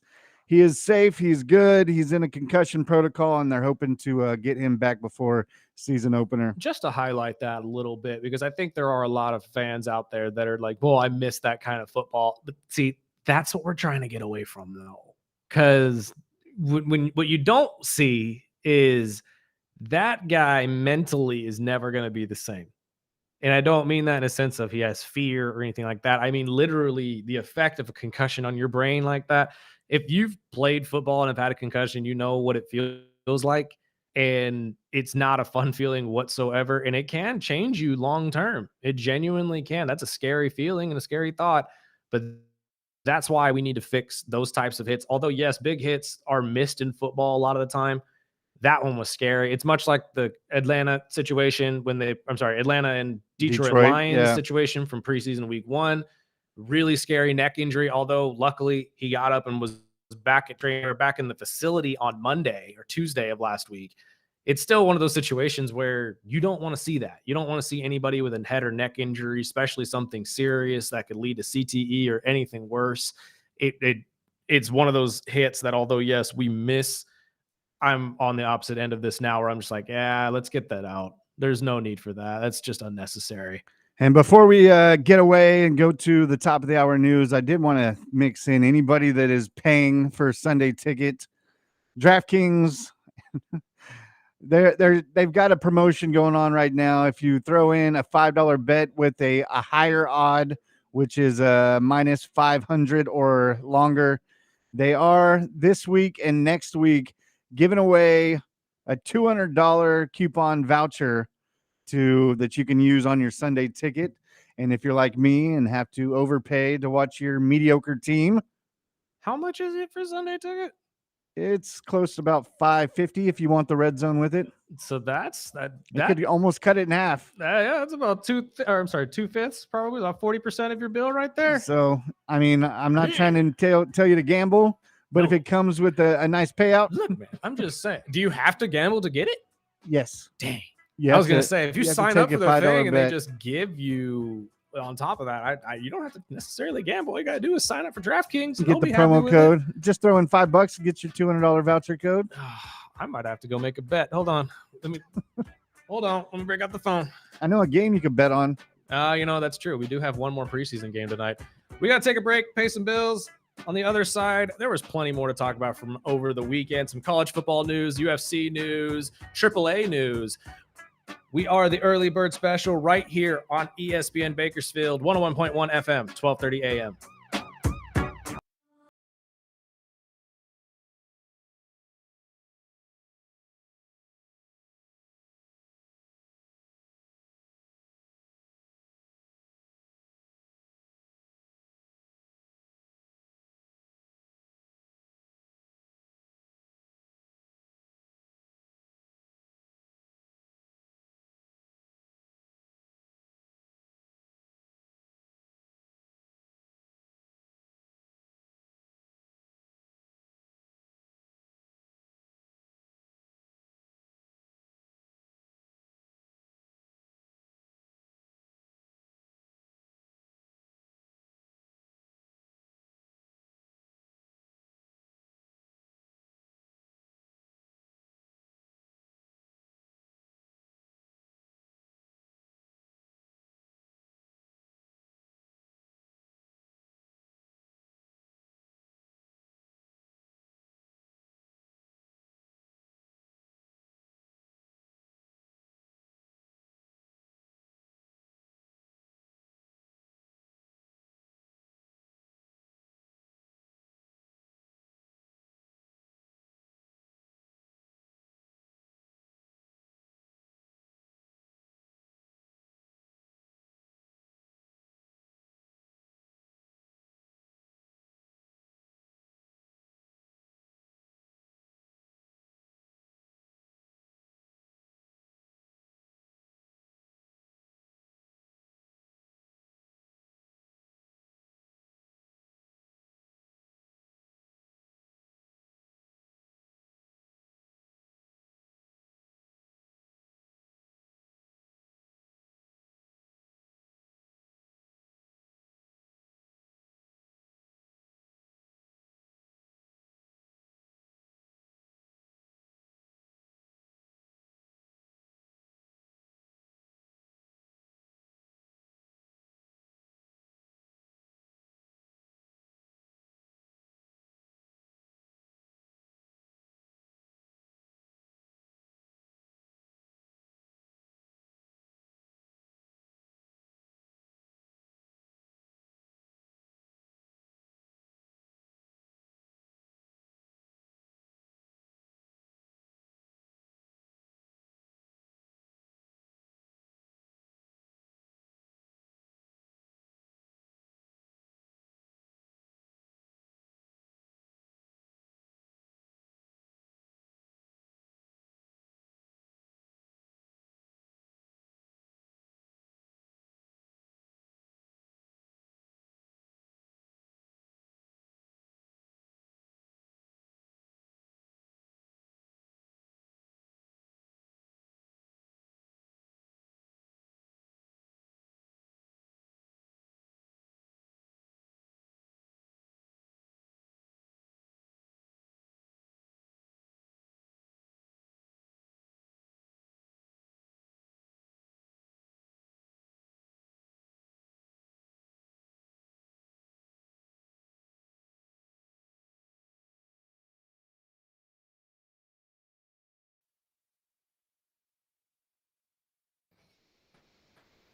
safe. He's good. He's in a concussion protocol, and they're hoping to get him back before season opener. Just to highlight that a little bit, because I think there are a lot of fans out there that are like, well, I miss that kind of football. But see, that's what we're trying to get away from, though. Because when what you don't see is that guy mentally is never going to be the same. And I don't mean that in a sense of he has fear or anything like that. I mean, literally the effect of a concussion on your brain like that. If you've played football and have had a concussion, you know what it feels like. And it's not a fun feeling whatsoever. And it can change you long term. It genuinely can. That's a scary feeling and a scary thought. But that's why we need to fix those types of hits. Although, yes, big hits are missed in football a lot of the time. That one was scary. It's much like the Atlanta situation Atlanta and Detroit Lions situation from preseason week 1. Really scary neck injury. Although luckily he got up and was back in the facility on Monday or Tuesday of last week. It's still one of those situations where you don't want to see that. You don't want to see anybody with a head or neck injury, especially something serious that could lead to CTE or anything worse. It's one of those hits that, although yes, we miss. I'm on the opposite end of this now where I'm just like, yeah, let's get that out. There's no need for that. That's just unnecessary. And before we get away and go to the top of the hour news, I did want to mix in anybody that is paying for Sunday ticket. DraftKings, they've got a promotion going on right now. If you throw in a $5 bet with a higher odd, which is minus 500 or longer, they are this week and next week giving away a $200 coupon voucher that you can use on your Sunday ticket. And if you're like me and have to overpay to watch your mediocre team, how much is it for Sunday ticket? It's close to about $5.50 if you want the red zone with it. So that's that. You could almost cut it in half. Yeah, that's about 2/5, probably about 40% of your bill right there. So, I mean, I'm not trying to tell you to gamble, but if it comes with a nice payout. Look, man, I'm just saying. Do you have to gamble to get it? Yes. Dang. I was going to say, if you sign up for the thing and they just give you on top of that, you don't have to necessarily gamble. All you got to do is sign up for DraftKings. You get the promo code. Just throw in $5 and get your $200 voucher code. I might have to go make a bet. Hold on. Let me break out the phone. I know a game you could bet on. That's true. We do have one more preseason game tonight. We got to take a break, pay some bills. On the other side, there was plenty more to talk about from over the weekend. Some college football news, UFC news, AAA news. We are the Early Bird Special right here on ESPN Bakersfield, 101.1 FM, 1230 a.m.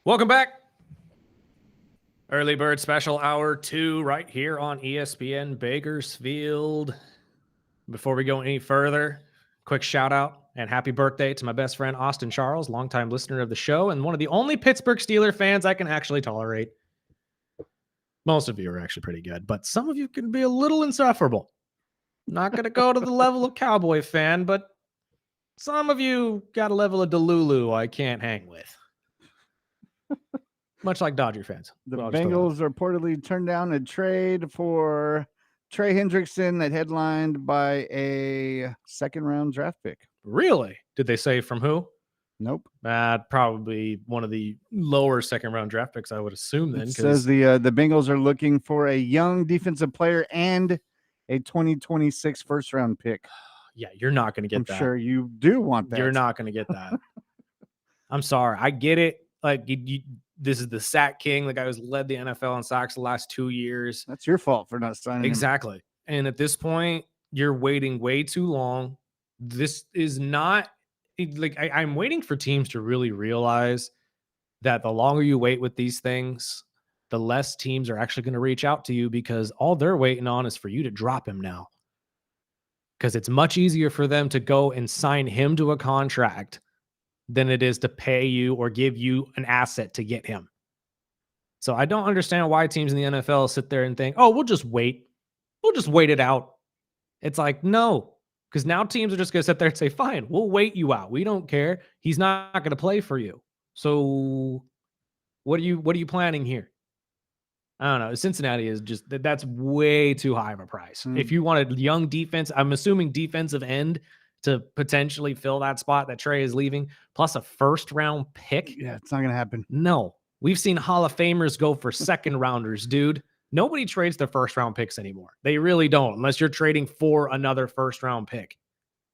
Welcome back. Early Bird Special Hour 2 right here on ESPN Bakersfield. Before we go any further, quick shout out and happy birthday to my best friend Austin Charles, longtime listener of the show and one of the only Pittsburgh Steelers fans I can actually tolerate. Most of you are actually pretty good, but some of you can be a little insufferable. Not going to go to the level of Cowboy fan, but some of you got a level of Delulu I can't hang with. Much like Dodger fans. The Bengals reportedly turned down a trade for Trey Hendrickson that headlined by a second-round draft pick. Really? Did they say from who? Nope. Probably one of the lower second-round draft picks, I would assume then. It says the Bengals are looking for a young defensive player and a 2026 first-round pick. Yeah, you're not going to get that. I'm sure you do want that. You're not going to get that. I'm sorry. I get it. Like, this is the sack king, the guy who's led the NFL in sacks the last 2 years. That's your fault for not signing him. Exactly. And at this point, you're waiting way too long. This is not like I'm waiting for teams to really realize that the longer you wait with these things, the less teams are actually going to reach out to you because all they're waiting on is for you to drop him now. Because it's much easier for them to go and sign him to a contract than it is to pay you or give you an asset to get him. So I don't understand why teams in the NFL sit there and think, oh, we'll just wait. We'll just wait it out. It's like, no, because now teams are just going to sit there and say, fine, we'll wait you out. We don't care. He's not going to play for you. So what are you planning here? I don't know. Cincinnati is just, that's way too high of a price. If you wanted young defense, I'm assuming defensive end to potentially fill that spot that Trey is leaving, plus a first-round pick. Yeah, it's not going to happen. No. We've seen Hall of Famers go for second-rounders, dude. Nobody trades their first-round picks anymore. They really don't, unless you're trading for another first-round pick.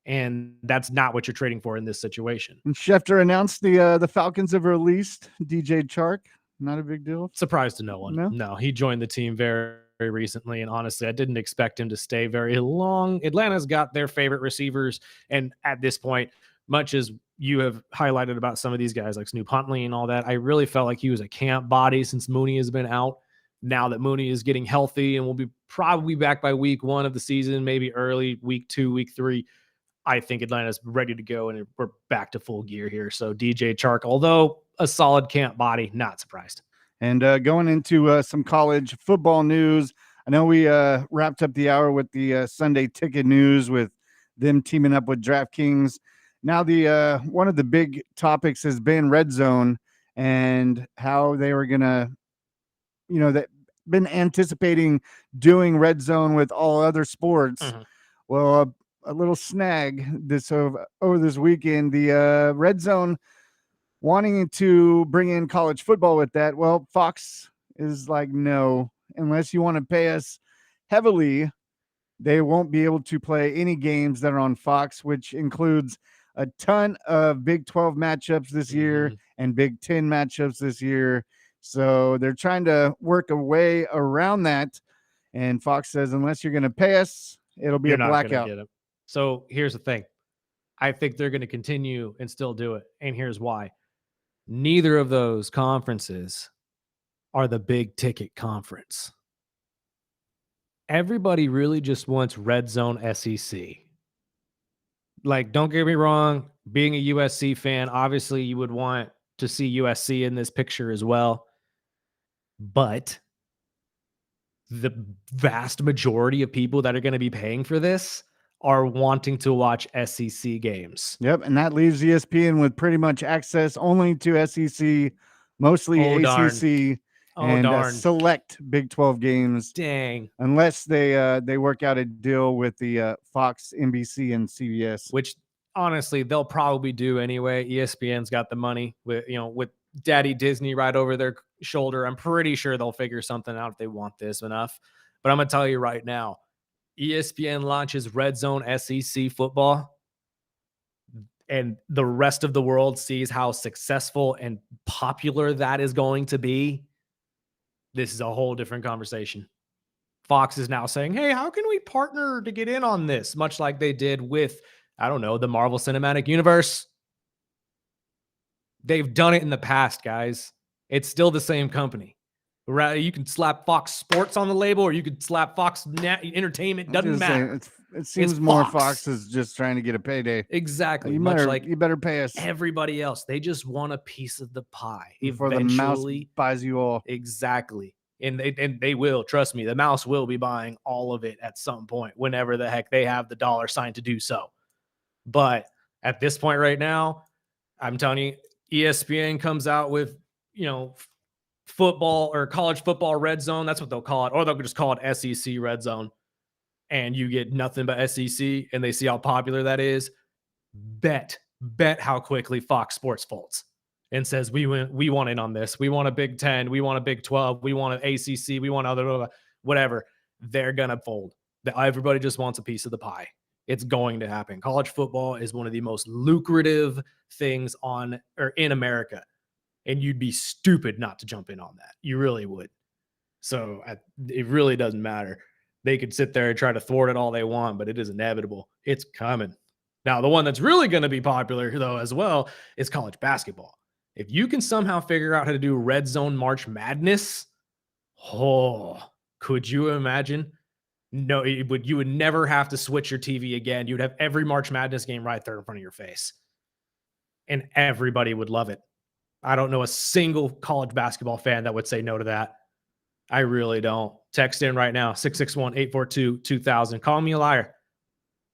And that's not what you're trading for in this situation. And Schefter announced the Falcons have released DJ Chark. Not a big deal. Surprise to no one. No, he joined the team very, very recently, and honestly, I didn't expect him to stay very long. Atlanta's got their favorite receivers, and at this point, much as you have highlighted about some of these guys like Snoop Huntley and all that, I really felt like he was a camp body since Mooney has been out. Now that Mooney is getting healthy and will be probably back by week 1 of the season, maybe early week 2, week 3, I think Atlanta's ready to go, and we're back to full gear here. So DJ Chark, although a solid camp body, not surprised. And going into some college football news, I know we wrapped up the hour with the Sunday ticket news with them teaming up with DraftKings. Now the one of the big topics has been Red Zone and how they were gonna, that been anticipating doing Red Zone with all other sports. Well, a little snag this over this weekend. The Red Zone wanting to bring in college football with that. Well, Fox is like, no, unless you want to pay us heavily, they won't be able to play any games that are on Fox, which includes a ton of Big 12 matchups this year and Big 10 matchups this year. So they're trying to work a way around that. And Fox says, unless you're going to pay us, it'll be a blackout. So here's the thing. I think they're going to continue and still do it. And here's why. Neither of those conferences are the big ticket conference. Everybody really just wants Red Zone SEC. Like, don't get me wrong, being a USC fan, obviously you would want to see USC in this picture as well. But the vast majority of people that are going to be paying for this are wanting to watch SEC games. Yep, and that leaves ESPN with pretty much access only to SEC, mostly ACC, and select Big 12 games. Dang. Unless they work out a deal with the Fox, NBC, and CBS. Which, honestly, they'll probably do anyway. ESPN's got the money with Daddy Disney right over their shoulder. I'm pretty sure they'll figure something out if they want this enough. But I'm going to tell you right now, ESPN launches Red Zone SEC football, and the rest of the world sees how successful and popular that is going to be. This is a whole different conversation. Fox is now saying, hey, how can we partner to get in on this? Much like they did with, I don't know, the Marvel Cinematic Universe. They've done it in the past, guys. It's still the same company. Right? You can slap Fox Sports on the label, or you could slap Fox Entertainment. Doesn't matter. It seems more Fox is just trying to get a payday. Exactly. You better pay us. Everybody else. They just want a piece of the pie. Before the mouse buys you all. Exactly. And they will, trust me, the mouse will be buying all of it at some point, whenever the heck they have the dollar sign to do so. But at this point right now, I'm telling you, ESPN comes out with, football or college football red zone. That's what they'll call it. Or they'll just call it SEC red zone. And you get nothing but SEC, and they see how popular that is. Bet how quickly Fox Sports folds and says, we want in on this. We want a Big 10. We want a Big 12. We want an ACC. We want other, whatever. They're going to fold. Everybody just wants a piece of the pie. It's going to happen. College football is one of the most lucrative things in America. And you'd be stupid not to jump in on that. You really would. So it really doesn't matter. They could sit there and try to thwart it all they want, but it is inevitable. It's coming. Now, the one that's really going to be popular, though, as well, is college basketball. If you can somehow figure out how to do Red Zone March Madness, could you imagine? No, you would never have to switch your TV again. You'd have every March Madness game right there in front of your face. And everybody would love it. I don't know a single college basketball fan that would say no to that. I really don't. Text in right now, 661-842-2000. Call me a liar.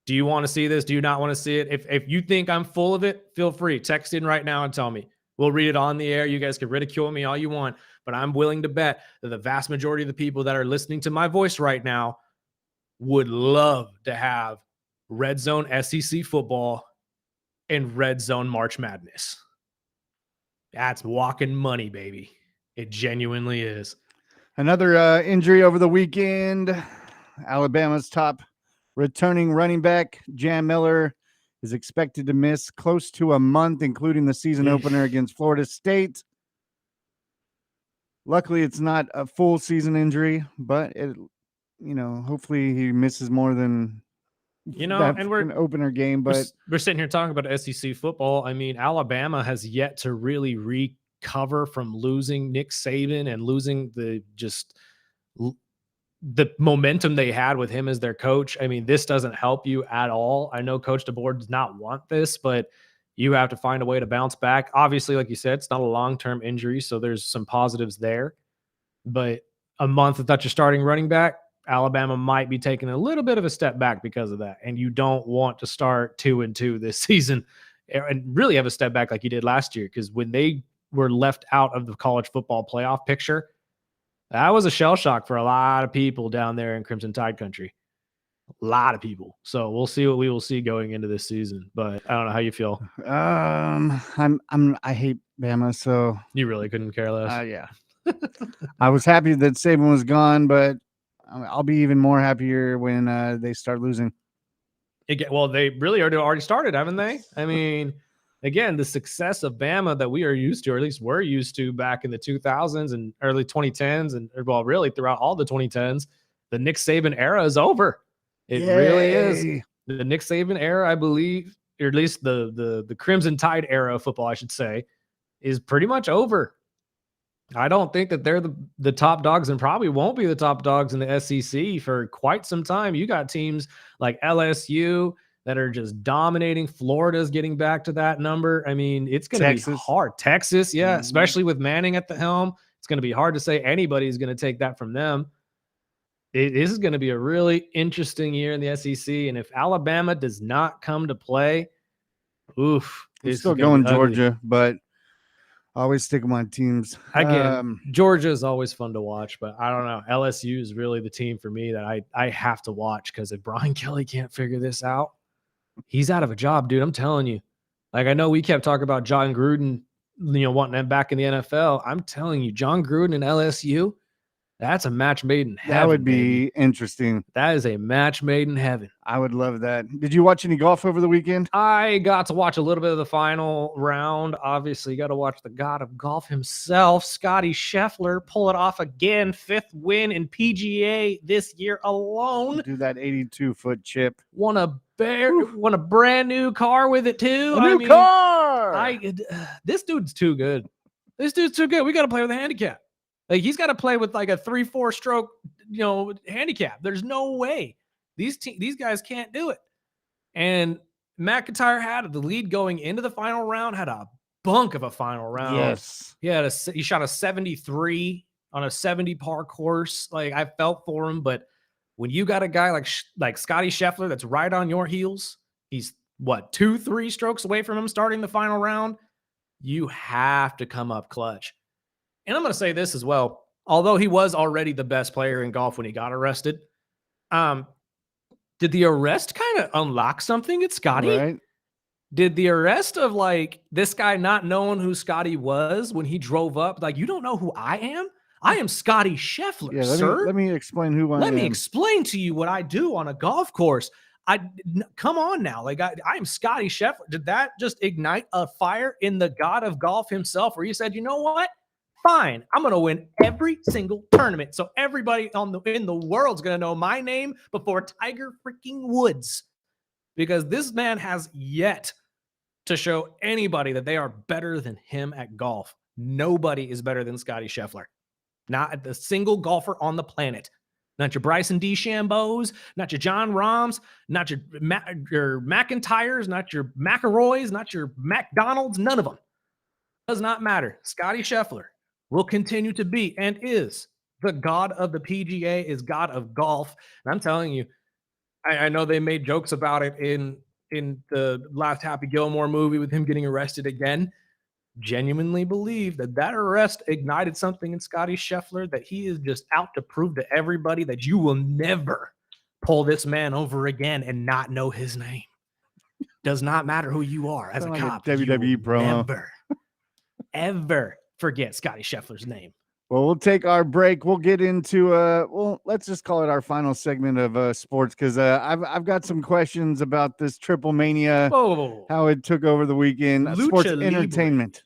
Do you want to see this? Do you not want to see it? If you think I'm full of it, feel free. Text in right now and tell me. We'll read it on the air. You guys can ridicule me all you want, but I'm willing to bet that the vast majority of the people that are listening to my voice right now would love to have Red Zone SEC football and Red Zone March Madness. That's walking money, baby. It genuinely is. Another injury over the weekend. Alabama's top returning running back, Jam Miller, is expected to miss close to a month, including the season opener against Florida State. Luckily, it's not a full season injury, but hopefully he misses more than and we're an opener game. But we're sitting here talking about SEC football. I mean, Alabama has yet to really recover from losing Nick Saban and losing the momentum they had with him as their coach. I mean, this doesn't help you at all. I know Coach DeBoer does not want this, but you have to find a way to bounce back. Obviously, like you said, it's not a long-term injury, so there's some positives there. But a month without your starting running back, Alabama might be taking a little bit of a step back because of that. And you don't want to start 2-2 this season and really have a step back like you did last year. Because when they were left out of the college football playoff picture, that was a shell shock for a lot of people down there in Crimson Tide country. A lot of people. So we'll see what we will see going into this season. But I don't know how you feel. I hate Bama, so you really couldn't care less. Yeah. I was happy that Saban was gone, but I'll be even more happier when they start losing. Well, they really already started, haven't they? I mean, again, the success of Bama that we are used to, or at least we're used to back in the 2000s and early 2010s, and really throughout all the 2010s, the Nick Saban era is over. It really is. The Nick Saban era, I believe, or at least the Crimson Tide era of football, I should say, is pretty much over. I don't think that they're the top dogs and probably won't be the top dogs in the SEC for quite some time. You got teams like LSU that are just dominating. Florida's getting back to that number. I mean, it's going to be hard. Texas, yeah, especially with Manning at the helm. It's going to be hard to say anybody's going to take that from them. This is going to be a really interesting year in the SEC. And if Alabama does not come to play, I'm still going Georgia, but I always stick with my teams. Again, Georgia is always fun to watch, but I don't know. LSU is really the team for me that I have to watch, because if Brian Kelly can't figure this out, he's out of a job, dude. I'm telling you. Like, I know we kept talking about John Gruden, wanting him back in the NFL. I'm telling you, John Gruden and LSU, that's a match made in heaven. That would be interesting. That is a match made in heaven. I would love that. Did you watch any golf over the weekend? I got to watch a little bit of the final round. Obviously, you got to watch the god of golf himself, Scotty Scheffler, pull it off again. 5th win in PGA this year alone. Do that 82-foot chip. Won a brand new car with it too. Car. This dude's too good. This dude's too good. We got to play with a handicap. Like he's got to play with like a 3-4 stroke, handicap. There's no way these guys can't do it. And McIntyre had the lead going into the final round, had a bunk of a final round. Yes. He shot a 73 on a 70 par course. Like I felt for him, but when you got a guy like Scotty Scheffler that's right on your heels, he's what 2-3 strokes away from him starting the final round. You have to come up clutch. And I'm going to say this as well. Although he was already the best player in golf when he got arrested, did the arrest kind of unlock something at Scotty? Right. Did the arrest of like this guy not knowing who Scotty was when he drove up, like, you don't know who I am? I am Scotty Scheffler, Yeah, sir. let me explain who I am. Let me explain to you what I do on a golf course. Come on now. Like I am Scotty Scheffler. Did that just ignite a fire in the god of golf himself where he said, you know what? Fine. I'm going to win every single tournament. So everybody in the world's going to know my name before Tiger freaking Woods. Because this man has yet to show anybody that they are better than him at golf. Nobody is better than Scotty Scheffler. Not a single golfer on the planet. Not your Bryson DeChambeaus, not your John Rahms, not your McIntyres, not your McElroys, not your McDonalds, none of them. Does not matter. Scotty Scheffler will continue to be and is the god of the PGA, is god of golf. And I'm telling you, I know they made jokes about it in the last Happy Gilmore movie with him getting arrested again. Genuinely believe that arrest ignited something in Scotty Scheffler, that he is just out to prove to everybody that you will never pull this man over again and not know his name. Does not matter who you are as a cop. A WWE promo. Never, ever forget Scotty Scheffler's name. Well, we'll take our break. We'll get into let's just call it our final segment of sports, because I've got some questions about this Triple Mania, how it took over the weekend. Sports entertainment.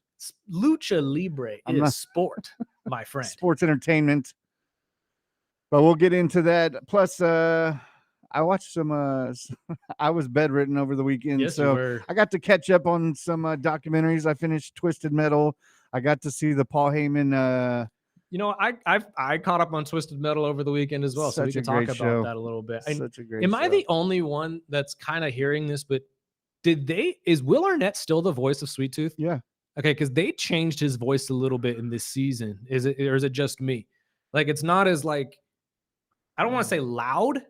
Lucha Libre is sport, my friend. Sports entertainment. But we'll get into that. Plus, I watched some. I was bedridden over the weekend, yes, so I got to catch up on some documentaries. I finished Twisted Metal. I got to see the Paul Heyman. I caught up on Twisted Metal over the weekend as well, so we can talk about that a little bit. Such a great Am I the only one that's kind of hearing this? But is Will Arnett still the voice of Sweet Tooth? Yeah. Okay, because they changed his voice a little bit in this season. Is it just me? Like it's not as like, I don't want to say loud,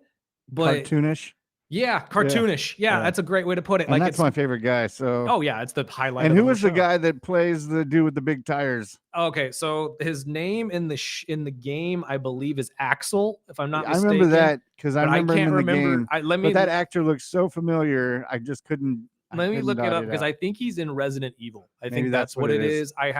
but cartoonish. Yeah, cartoonish. Yeah, that's a great way to put it. And like that's my favorite guy. So it's the highlight. And who was the guy that plays the dude with the big tires? Okay, so his name in the game, I believe, is Axel. If I'm not mistaken. I remember that because I remember him in the game. But that actor looks so familiar. I just couldn't. Let me look it up because I think he's in Resident Evil. I think that's what it is. I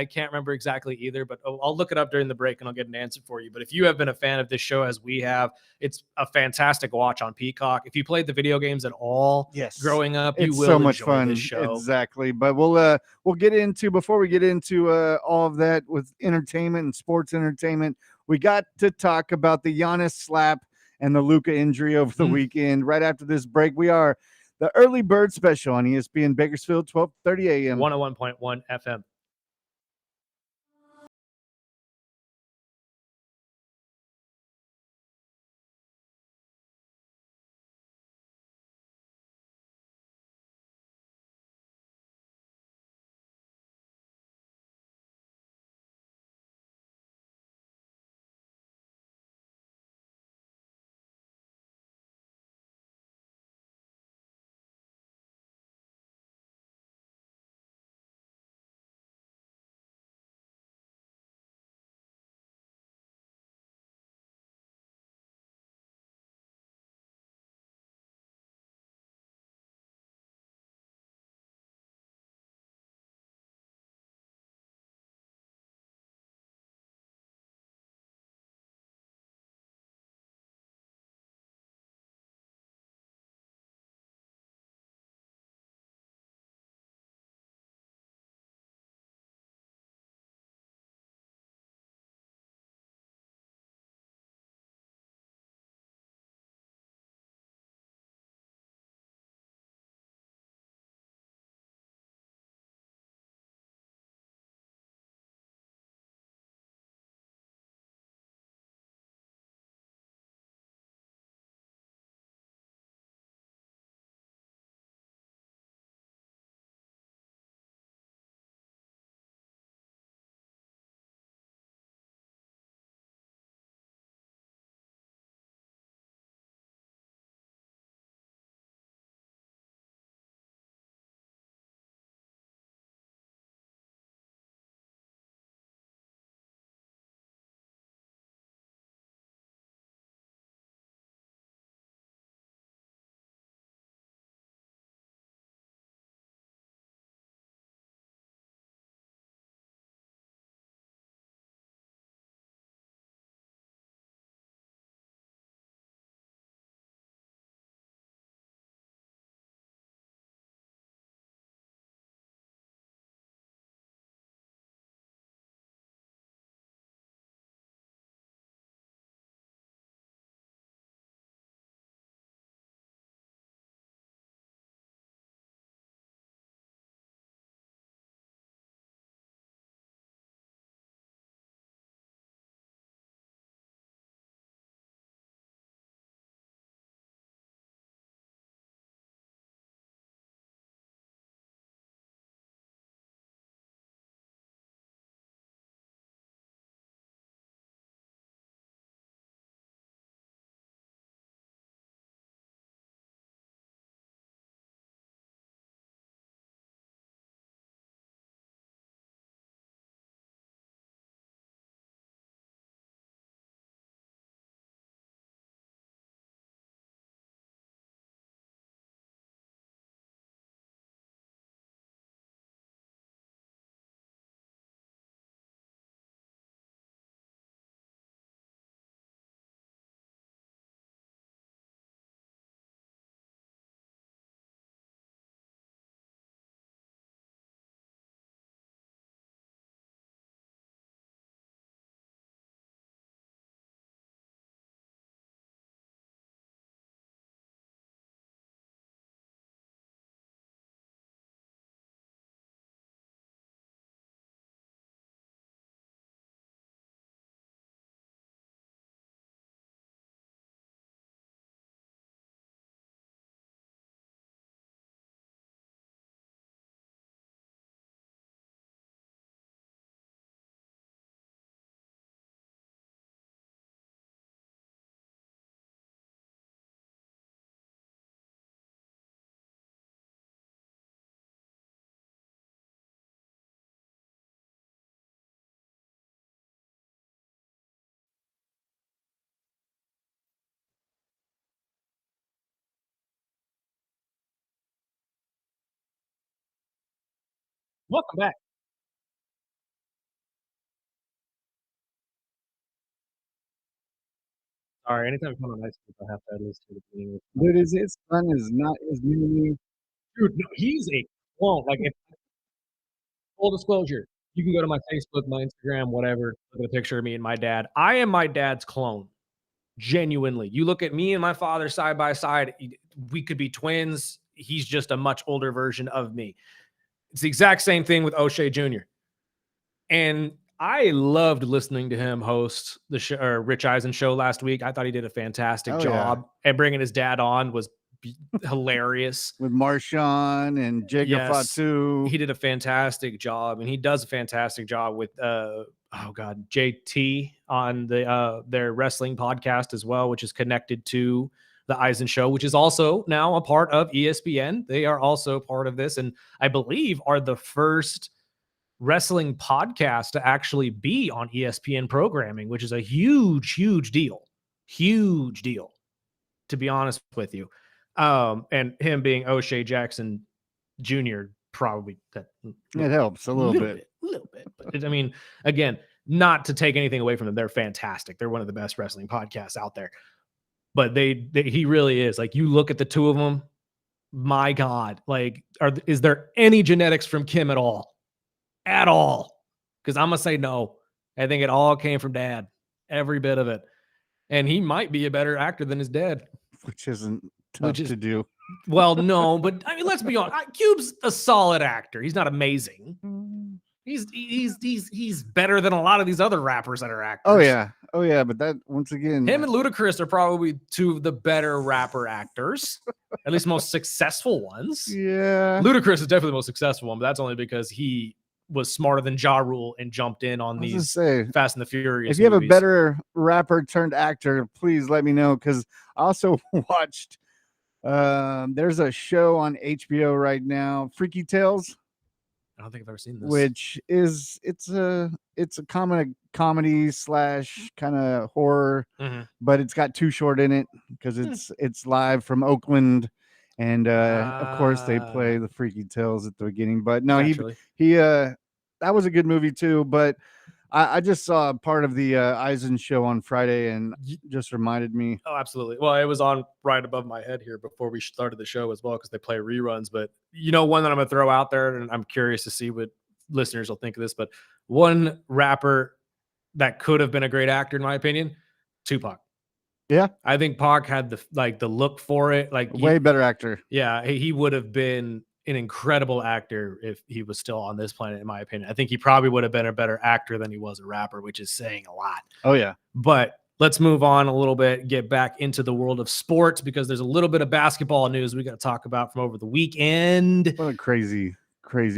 can't remember exactly either, but I'll look it up during the break and I'll get an answer for you. But if you have been a fan of this show as we have, it's a fantastic watch on Peacock. If you played the video games at all, growing up, you will so much enjoy fun. This show. Exactly. But we'll get into, before we get into all of that with entertainment and sports entertainment, we got to talk about the Giannis slap and the Luka injury over the weekend. Right after this break, we are the Early Bird Special on ESPN Bakersfield, 12:30 a.m. 101.1 FM. Welcome back. Sorry, anytime I come on ice, I have to at least do the beginning. Dude, his son is not as mini. Dude, no, he's a clone. Like, if full disclosure, you can go to my Facebook, my Instagram, whatever, look at a picture of me and my dad. I am my dad's clone. Genuinely. You look at me and my father side by side, we could be twins. He's just a much older version of me. It's the exact same thing with O'Shea Jr. And I loved listening to him host the show, or Rich Eisen show last week. I thought he did a fantastic Oh, yeah. job. And bringing his dad on was hilarious. With Marshawn and Jacob Yes, Fatu. he did a fantastic job, and he does a fantastic job with JT on their wrestling podcast as well, which is connected to the Eisen show, which is also now a part of ESPN. They are also part of this, and I believe are the first wrestling podcast to actually be on ESPN programming, which is a huge deal, to be honest with you. And him being O'Shea Jackson Jr. probably that It helps a little bit. But I mean, again, not to take anything away from them, they're fantastic. They're one of the best wrestling podcasts out there. But he really is. Like, you look at the two of them, my God, like, is there any genetics from Kim at all? At all? Because I'm gonna say no. I think it all came from dad, every bit of it. And he might be a better actor than his dad. Which isn't tough to do. Well, no, but I mean, let's be honest. Cube's a solid actor. He's not amazing. He's better than a lot of these other rappers that are actors. Oh yeah. But that, once again, him and Ludacris are probably two of the better rapper actors, at least most successful ones. Yeah, Ludacris is definitely the most successful one, but that's only because he was smarter than Ja Rule and jumped in on these Fast and the Furious. If you movies. have a better rapper turned actor, please let me know, because I also watched. There's a show on HBO right now, Freaky Tales. I don't think I've ever seen this. Which is it's a comedy slash kind of horror, but it's got Too Short in it because it's live from Oakland, and of course they play the Freaky Tales at the beginning. But no, he that was a good movie too. But I just saw part of the Eisen show on Friday, and just reminded me. Oh, absolutely. Well, it was on right above my head here before we started the show as well, because they play reruns. But one that I'm going to throw out there, and I'm curious to see what listeners will think of this, but one rapper that could have been a great actor, in my opinion, Tupac. Yeah. I think Pac had the look for it. Like, way better actor. Yeah. He would have been an incredible actor if he was still on this planet, in my opinion. I think he probably would have been a better actor than he was a rapper, which is saying a lot. Oh yeah. But let's move on a little bit, get back into the world of sports, because there's a little bit of basketball news we got to talk about from over the weekend. What a crazy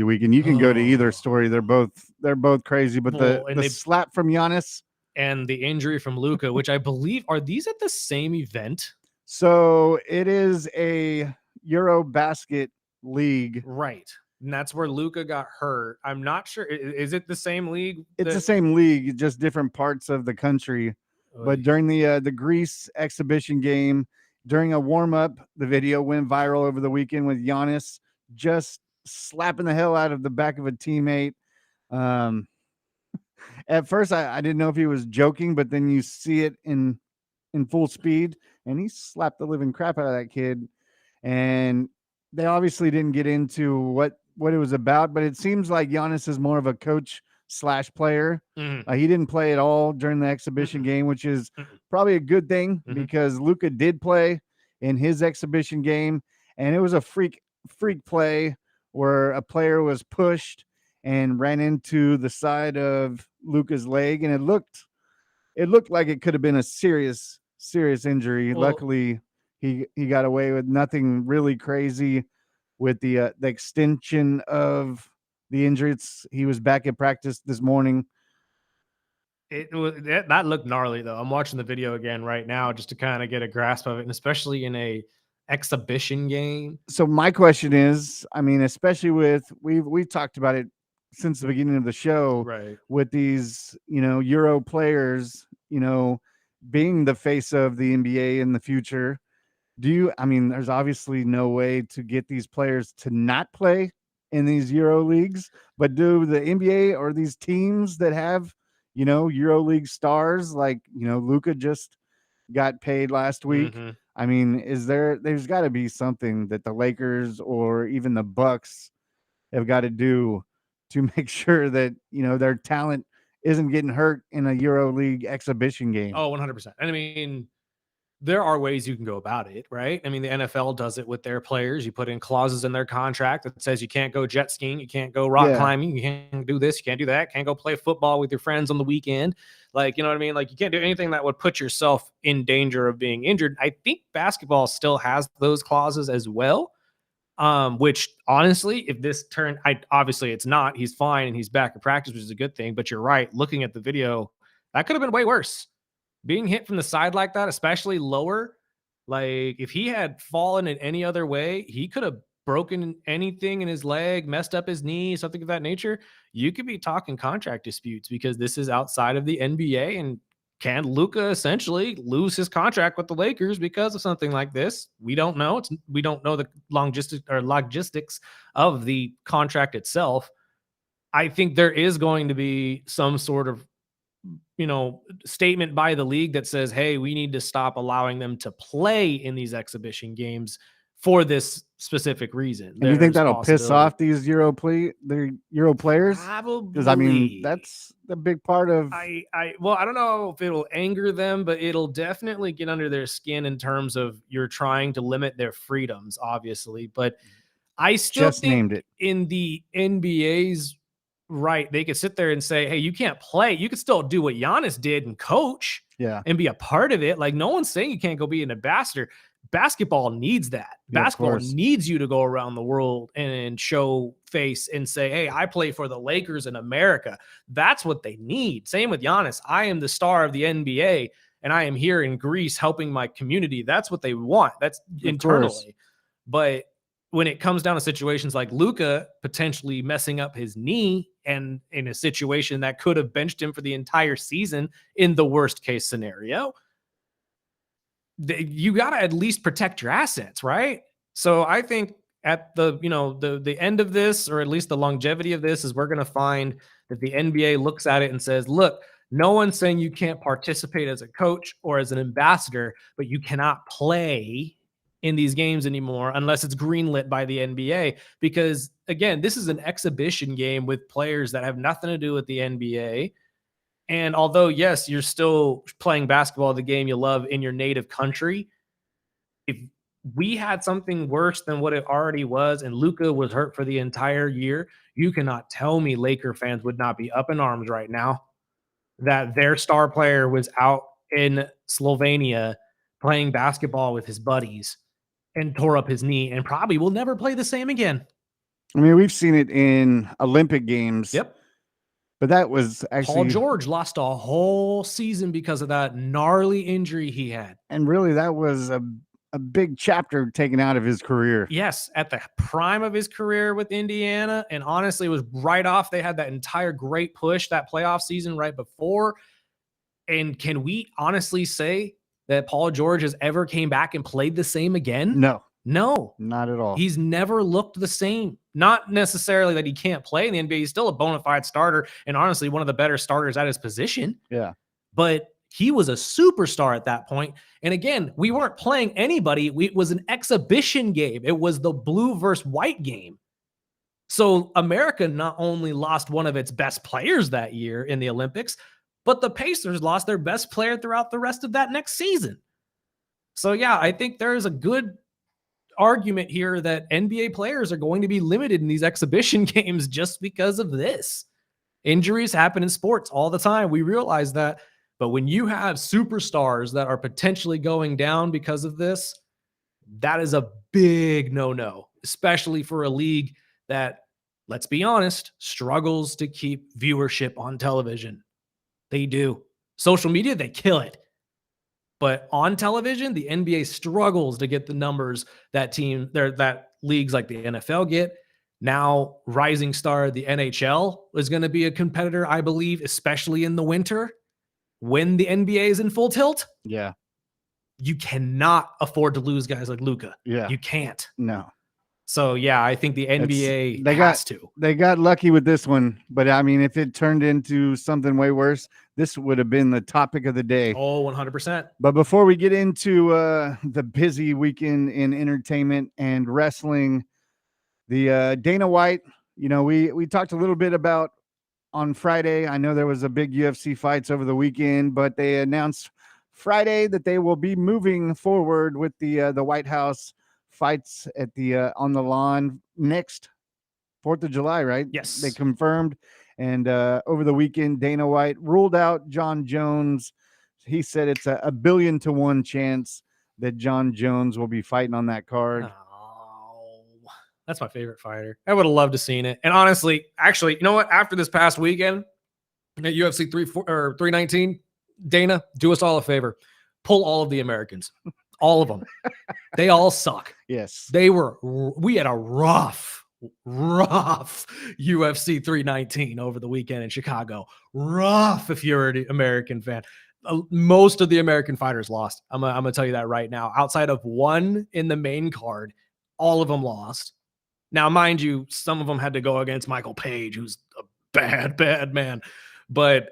weekend. You can go to either story. They're both crazy, but the slap from Giannis and the injury from Luka, which I believe, are these at the same event? So it is a Eurobasket league, right? And that's where Luka got hurt. I'm not sure. Is it the same league? It's the same league, just different parts of the country. But during the Greece exhibition game, during a warm-up, the video went viral over the weekend with Giannis just slapping the hell out of the back of a teammate. At first, I didn't know if he was joking, but then you see it in full speed, and he slapped the living crap out of that kid. And they obviously didn't get into what it was about, but it seems like Giannis is more of a coach / player. He didn't play at all during the exhibition game, which is probably a good thing, because Luka did play in his exhibition game, and it was a freak play where a player was pushed and ran into the side of Luka's leg, and it looked like it could have been a serious injury. Well, luckily he got away with nothing really crazy with the extension of the injury. He was back at practice this morning. That looked gnarly though. I'm watching the video again right now just to kind of get a grasp of it, and especially in a exhibition game. So my question is, I mean, especially with we've talked about it since the beginning of the show, right? With these, Euro players, being the face of the NBA in the future. There's obviously no way to get these players to not play in these Euro leagues. But do the NBA or these teams that have, Euro League stars like, Luka just got paid last week. Mhm. I mean, there's got to be something that the Lakers or even the Bucks have got to do to make sure that, their talent isn't getting hurt in a Euro League exhibition game. Oh, 100%. And I mean, there are ways you can go about it, right? I mean, the NFL does it with their players. You put in clauses in their contract that says you can't go jet skiing, you can't go rock climbing, you can't do this, you can't do that, can't go play football with your friends on the weekend. Like, you know what I mean? Like, you can't do anything that would put yourself in danger of being injured. I think basketball still has those clauses as well. Which honestly, if this turned, obviously it's not. He's fine and he's back at practice, which is a good thing. But you're right. Looking at the video, that could have been way worse. Being hit from the side like that, especially lower, like if he had fallen in any other way, he could have broken anything in his leg, messed up his knee, something of that nature. You could be talking contract disputes because this is outside of the NBA. And can Luka essentially lose his contract with the Lakers because of something like this? We don't know. We don't know the logistics of the contract itself. I think there is going to be some sort of statement by the league that says, hey, we need to stop allowing them to play in these exhibition games for this specific reason. And you think that'll piss off these Euro players? Probably. Because I mean, that's the big part of. Well, I don't know if it'll anger them, but it'll definitely get under their skin in terms of you're trying to limit their freedoms, obviously. But I still just think named it in the NBA's right, they could sit there and say, hey, you can't play. You could still do what Giannis did and coach and be a part of it. Like, no one's saying you can't go be an ambassador. Basketball needs that. Basketball needs you to go around the world and show face and say, hey, I play for the Lakers in America. That's what they need. Same with Giannis. I am the star of the NBA and I am here in Greece helping my community. That's what they want. That's internally. But when it comes down to situations like Luka potentially messing up his knee and in a situation that could have benched him for the entire season in the worst case scenario, you got to at least protect your assets, right? So I think at the end of this, or at least the longevity of this, is we're going to find that the NBA looks at it and says, look, no one's saying you can't participate as a coach or as an ambassador, but you cannot play in these games anymore unless it's greenlit by the NBA. Because again, this is an exhibition game with players that have nothing to do with the NBA. And although, yes, you're still playing basketball, the game you love in your native country, if we had something worse than what it already was and Luka was hurt for the entire year, you cannot tell me Laker fans would not be up in arms right now that their star player was out in Slovenia playing basketball with his buddies and tore up his knee and probably will never play the same again. I mean, we've seen it in Olympic games. Yep. But that was actually Paul George lost a whole season because of that gnarly injury he had. And really, that was a big chapter taken out of his career. Yes, at the prime of his career with Indiana. And honestly, it was right off. They had that entire great push, that playoff season right before. And can we honestly say that Paul George has ever came back and played the same again? No, not at all. He's never looked the same. Not necessarily that he can't play in the NBA. He's still a bona fide starter and honestly one of the better starters at his position. Yeah. But he was a superstar at that point. And again, we weren't playing anybody. It was an exhibition game. It was the blue versus white game. So America not only lost one of its best players that year in the Olympics, but the Pacers lost their best player throughout the rest of that next season. So yeah, I think there is a good argument here that NBA players are going to be limited in these exhibition games just because of this. Injuries happen in sports all the time. We realize that. But when you have superstars that are potentially going down because of this, that is a big no-no, especially for a league that, let's be honest, struggles to keep viewership on television. They do. Social media, they kill it. But on television, the NBA struggles to get the numbers that leagues like the NFL get. Now, rising star, the NHL is going to be a competitor, I believe, especially in the winter when the NBA is in full tilt. Yeah. You cannot afford to lose guys like Luka. Yeah. You can't. No. So yeah, I think the NBA has to. They got lucky with this one, but I mean, if it turned into something way worse, this would have been the topic of the day. Oh, 100%. But before we get into the busy weekend in entertainment and wrestling, the Dana White, we talked a little bit about on Friday. I know there was a big UFC fights over the weekend, but they announced Friday that they will be moving forward with the White House fights at the on the lawn next 4th of July, right? Yes. They confirmed. And over the weekend, Dana White ruled out John Jones. He said it's a 1,000,000,000 to 1 chance that John Jones will be fighting on that card. Oh, that's my favorite fighter. I would have loved to seen it. And honestly, actually, you know what? After this past weekend at UFC 319, Dana, do us all a favor. Pull all of the Americans. All of them. They all suck. Yes. We had a rough UFC 319 over the weekend in Chicago. Rough if you're an American fan. Most of the American fighters lost. I'm gonna tell you that right now. Outside of one in the main card, all of them lost. Now, mind you, some of them had to go against Michael Page, who's a bad man. But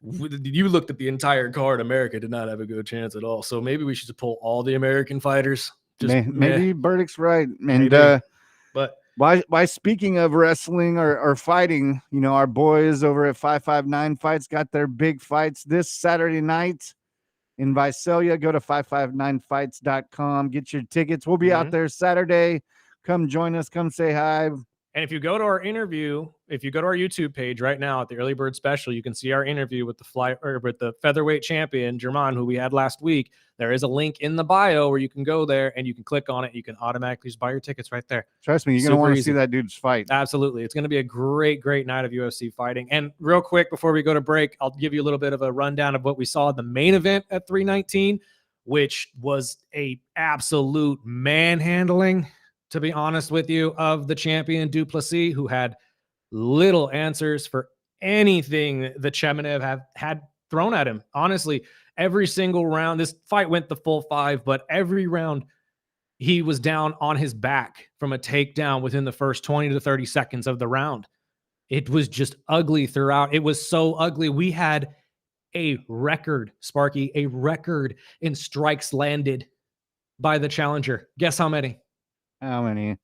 you looked at the entire card. America did not have a good chance at all. So maybe we should pull all the American fighters. Maybe Burdick's right. And but why speaking of wrestling or fighting, our boys over at 559 Fights got their big fights this Saturday night in Visalia. Go to 559fights.com. Get your tickets. We'll be out there Saturday. Come join us. Come say hi. And if you go to our YouTube page right now at the Early Bird Special, you can see our interview with the featherweight champion, German, who we had last week. There is a link in the bio where you can go there and you can click on it. You can automatically just buy your tickets right there. Trust me, you're going to want to see that dude's fight. Absolutely. It's going to be a great night of UFC fighting. And real quick, before we go to break, I'll give you a little bit of a rundown of what we saw in the main event at 319, which was a absolute manhandling, to be honest with you, of the champion Du Plessis, who had little answers for anything the Chemenev had thrown at him. Honestly, every single round, this fight went the full 5, but every round he was down on his back from a takedown within the first 20 to 30 seconds of the round. It was just ugly throughout. It was so ugly. We had a record, Sparky, a record in strikes landed by the challenger. Guess how many? How many?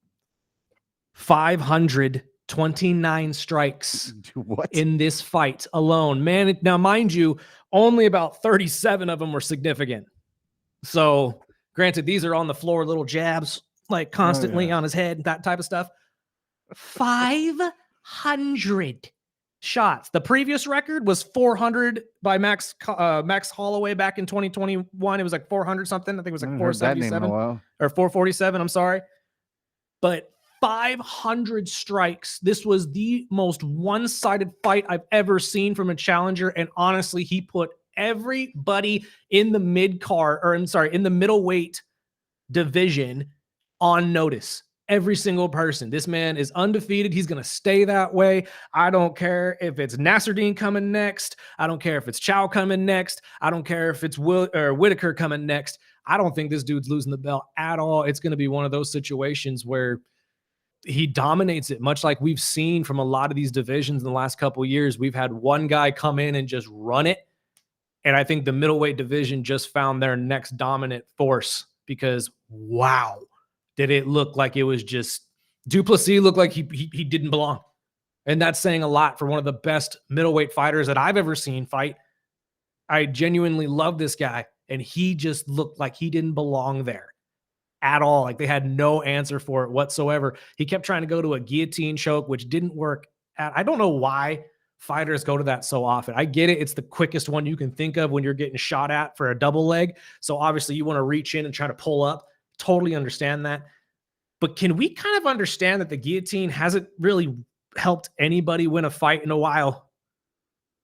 529 strikes what? In this fight alone. Man, now mind you, only about 37 of them were significant. So, granted, these are on the floor, little jabs, like constantly on his head, that type of stuff. 500 shots. The previous record was 400 by Max Holloway back in 2021. It was like 400 something. I think it was like 477 or 447. I'm sorry. But 500 strikes. This was the most one-sided fight I've ever seen from a challenger. And honestly, he put everybody in the in the middleweight division on notice. Every single person. This man is undefeated. He's going to stay that way. I don't care if it's Nasruddin coming next. I don't care if it's Chow coming next. I don't care if it's Whitaker coming next. I don't think this dude's losing the belt at all. It's going to be one of those situations where he dominates it, much like we've seen from a lot of these divisions in the last couple of years. We've had one guy come in and just run it. And I think the middleweight division just found their next dominant force because, wow, did it look like it was just Du Plessis looked like he didn't belong. And that's saying a lot for one of the best middleweight fighters that I've ever seen fight. I genuinely love this guy. And he just looked like he didn't belong there at all. Like they had no answer for it whatsoever. He kept trying to go to a guillotine choke, which didn't work. I don't know why fighters go to that so often. I get it. It's the quickest one you can think of when you're getting shot at for a double leg. So obviously you want to reach in and try to pull up. Totally understand that. But can we kind of understand that the guillotine hasn't really helped anybody win a fight in a while?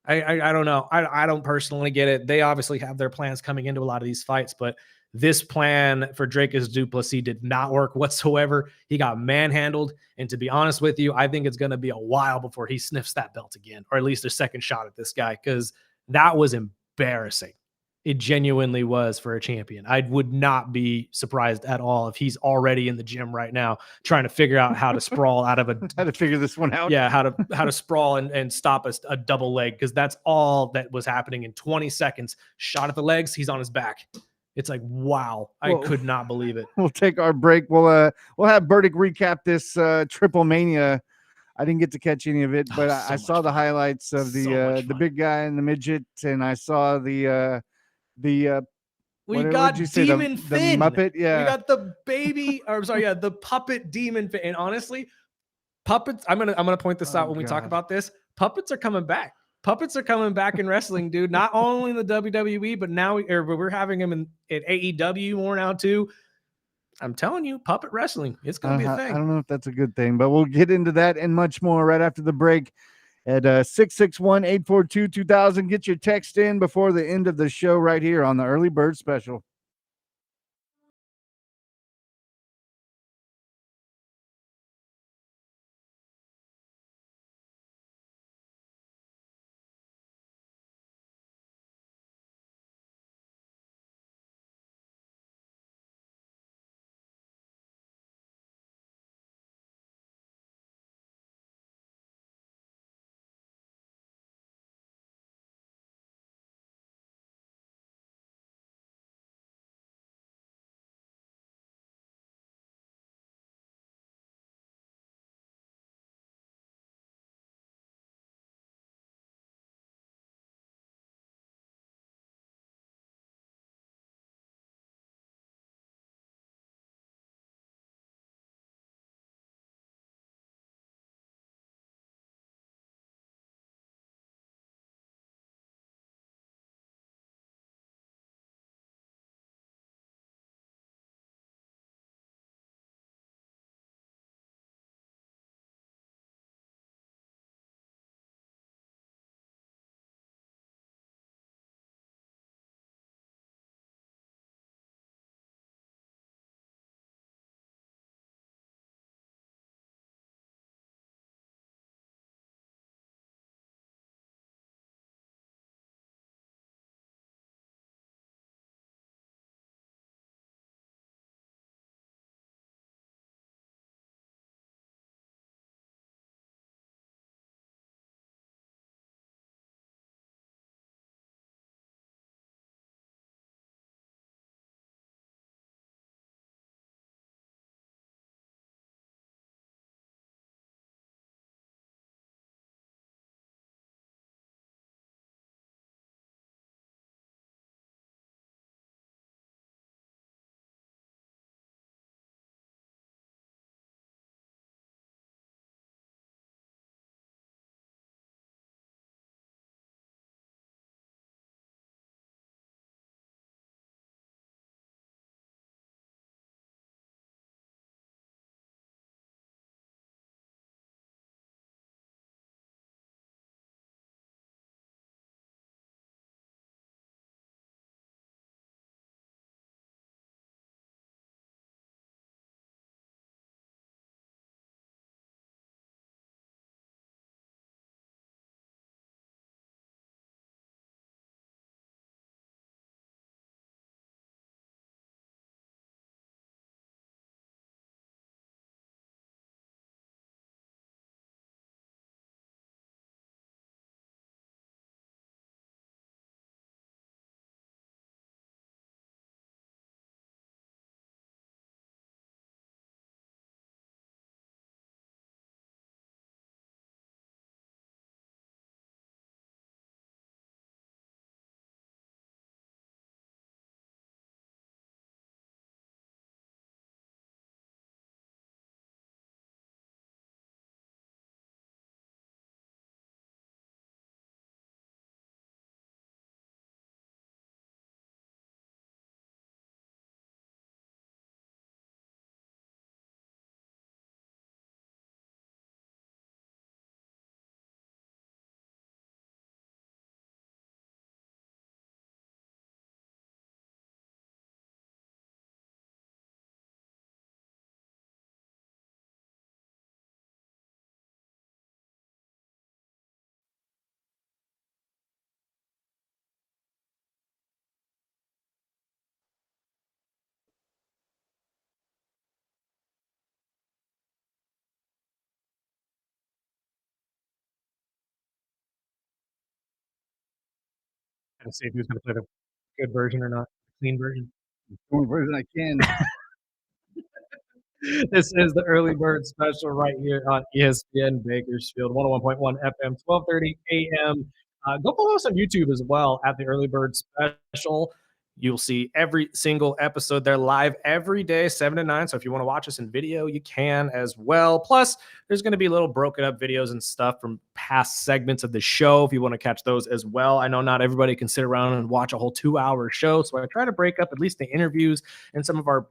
I don't know. I don't personally get it. They obviously have their plans coming into a lot of these fights, but this plan for Dricus Du Plessis did not work whatsoever. He got manhandled. And to be honest with you, I think it's going to be a while before he sniffs that belt again, or at least a second shot at this guy, because that was embarrassing. It genuinely was for a champion. I would not be surprised at all if he's already in the gym right now trying to figure out how to sprawl out of a Had to figure this one out. yeah, how to sprawl and stop a double leg, because that's all that was happening in 20 seconds. Shot at the legs, he's on his back. It's like, wow, I Well, could not believe it. We'll take our break. We'll have Burdick recap this Triple Mania. I didn't get to catch any of it, but Oh, I so saw much the fun. highlights of So much the fun. big guy and the midget, and I saw the We what got did you say, Demon the Finn. Muppet? We Yeah. got the baby, or sorry, yeah, the puppet Demon Finn. And honestly, puppets, I'm gonna point this out when we talk God. about this. Puppets are coming back. Puppets are coming back in wrestling, dude. Not only in the WWE, but now we're having them in AEW more now too. I'm telling you, puppet wrestling, it's gonna be a I thing. don't know if that's a good thing, but we'll get into that and much more right after the break at 661-842-2000. Get your text in before the end of the show right here on the Early Bird Special. And see if who's going to play the good version or not, clean version. The only version I can. This is the early bird special right here on ESPN Bakersfield, 101.1 FM, 12:30 a.m. Go follow us on YouTube as well at the early bird special. You'll see every single episode. They're live every day, 7 to 9. So if you want to watch us in video, you can as well. Plus, there's going to be little broken up videos and stuff from past segments of the show if you want to catch those as well. I know not everybody can sit around and watch a whole 2-hour show. So I try to break up at least the interviews and some of our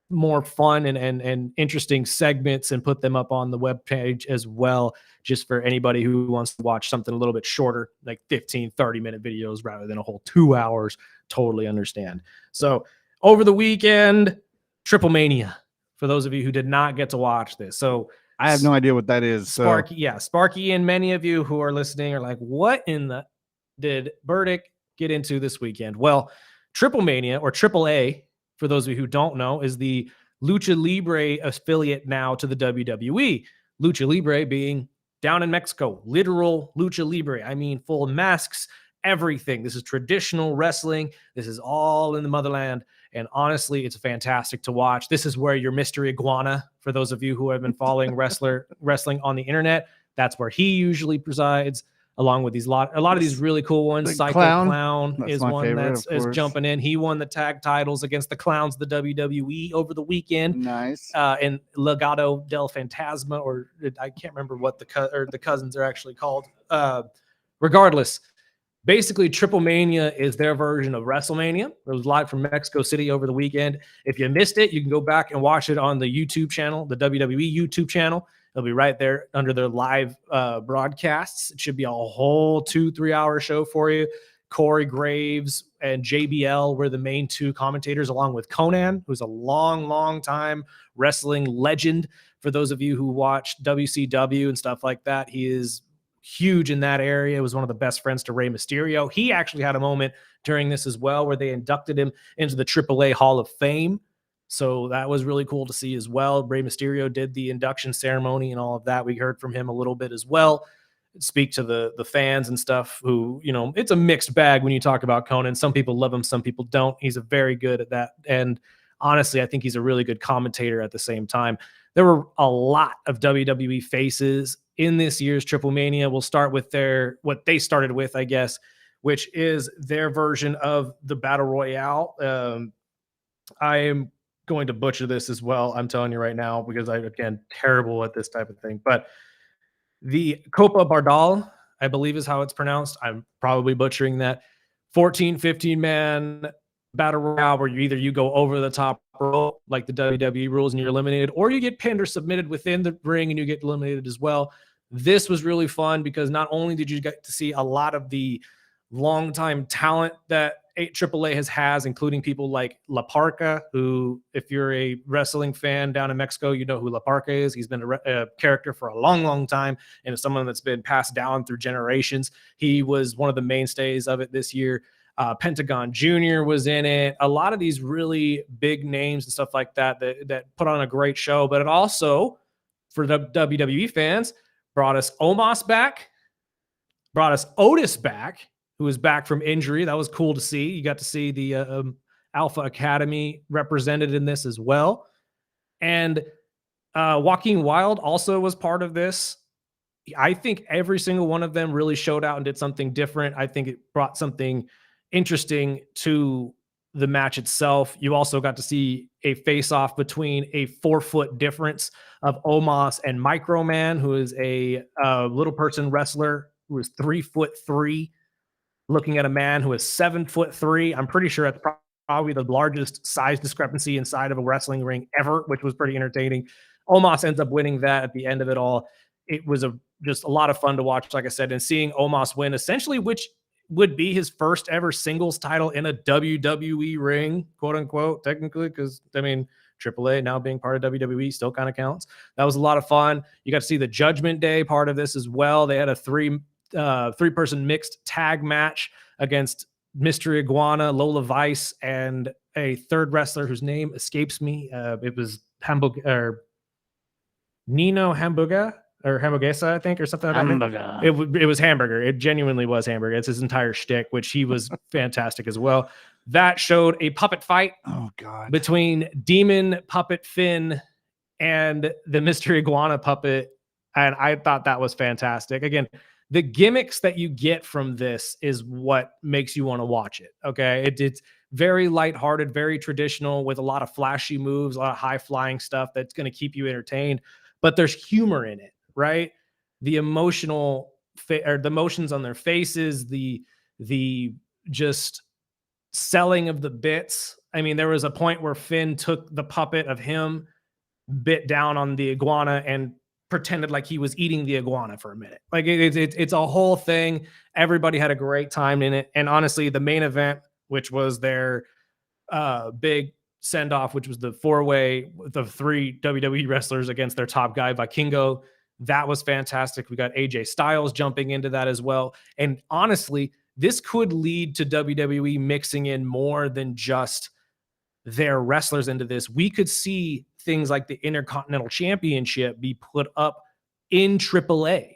more fun and interesting segments and put them up on the webpage as well, just for anybody who wants to watch something a little bit shorter, like 15-30 minute videos rather than a whole 2 hours. Totally understand. So over the weekend, Triple Mania, for those of you who did not get to watch this. So I have no idea what that is. Sparky and many of you who are listening are like, what in the did Burdick get into this weekend? Well, Triple Mania, or Triple A, for those of you who don't know, is the Lucha Libre affiliate now to the WWE. Lucha Libre being down in Mexico, literal Lucha Libre. I mean, full masks, everything. This is traditional wrestling. This is all in the motherland. And honestly, it's fantastic to watch. This is where your Mystery Iguana, for those of you who have been following wrestling on the internet, that's where he usually presides, along with a lot of these really cool ones. The Psycho Clown is one that's jumping in. He won the tag titles against the Clowns of the WWE over the weekend. Nice. And Legado del Fantasma, or I can't remember what the cousins are actually called. Regardless, basically Triple Mania is their version of WrestleMania. It was live from Mexico City over the weekend. If you missed it, you can go back and watch it on the YouTube channel, the WWE YouTube channel. It'll be right there under their live broadcasts. It should be a whole 2-3 hour show for you. Corey Graves and JBL were the main two commentators, along with Conan, who's a long time wrestling legend. For those of you who watch WCW and stuff like that, he is huge in that area. He was one of the best friends to Rey Mysterio. He actually had a moment during this as well where they inducted him into the AAA Hall of Fame. So that was really cool to see as well. Rey Mysterio did the induction ceremony and all of that. We heard from him a little bit as well. Speak to the fans and stuff who, it's a mixed bag when you talk about Conan. Some people love him, some people don't. He's very good at that. And honestly, I think he's a really good commentator at the same time. There were a lot of WWE faces in this year's Triple Mania. We'll start with what they started with, I guess, which is their version of the Battle Royale. I am going to butcher this as well, I'm telling you right now, because again, terrible at this type of thing. But the Copa Bardal, I believe is how it's pronounced. I'm probably butchering that. 14, 15-man battle royale where you go over the top rope like the WWE rules and you're eliminated, or you get pinned or submitted within the ring and you get eliminated as well. This was really fun because not only did you get to see a lot of the longtime talent that AAA has, including people like La Parca, who, if you're a wrestling fan down in Mexico, you know who La Parca is. He's been a character for a long time, and it's someone that's been passed down through generations. He was one of the mainstays of it this year. Pentagon Jr. was in it. A lot of these really big names and stuff like that put on a great show, but it also, for the WWE fans, brought us Omos back, brought us Otis back, who was back from injury. That was cool to see. You got to see the Alpha Academy represented in this as well. And Joaquin Wilde also was part of this. I think every single one of them really showed out and did something different. I think it brought something interesting to the match itself. You also got to see a face-off between a 4-foot difference of Omos and Microman, who is a little person wrestler who is 3'3", looking at a man who is 7'3". I'm pretty sure that's probably the largest size discrepancy inside of a wrestling ring ever, which was pretty entertaining. Omos ends up winning that at the end of it all. It was just a lot of fun to watch, like I said, and seeing Omos win, essentially, which would be his first ever singles title in a WWE ring, quote unquote, technically, because AAA now being part of WWE still kind of counts. That was a lot of fun. You got to see the Judgment Day part of this as well. They had a three-person mixed tag match against Mystery Iguana, Lola Vice, and a third wrestler whose name escapes me. It was Nino Hamburger. or hamburguesa, I think, or something like that. Hamburger. It was hamburger. It genuinely was hamburger. It's his entire shtick, which he was fantastic as well. That showed a puppet fight between Demon Puppet Finn and the Mystery Iguana puppet. And I thought that was fantastic. Again, the gimmicks that you get from this is what makes you want to watch it. Okay. It's very lighthearted, very traditional with a lot of flashy moves, a lot of high flying stuff that's going to keep you entertained, but there's humor in it, right? The emotional or the emotions on their faces, the just selling of the bits. I mean, there was a point where Finn took the puppet of him, bit down on the iguana, and pretended like he was eating the iguana for a minute. Like it's a whole thing. Everybody had a great time in it. And honestly, the main event, which was their big send-off, which was the 4-way with the 3 WWE wrestlers against their top guy, Vikingo, that was fantastic. We got AJ Styles jumping into that as well. And honestly, this could lead to WWE mixing in more than just their wrestlers into this. We could see things like the Intercontinental Championship be put up in AAA.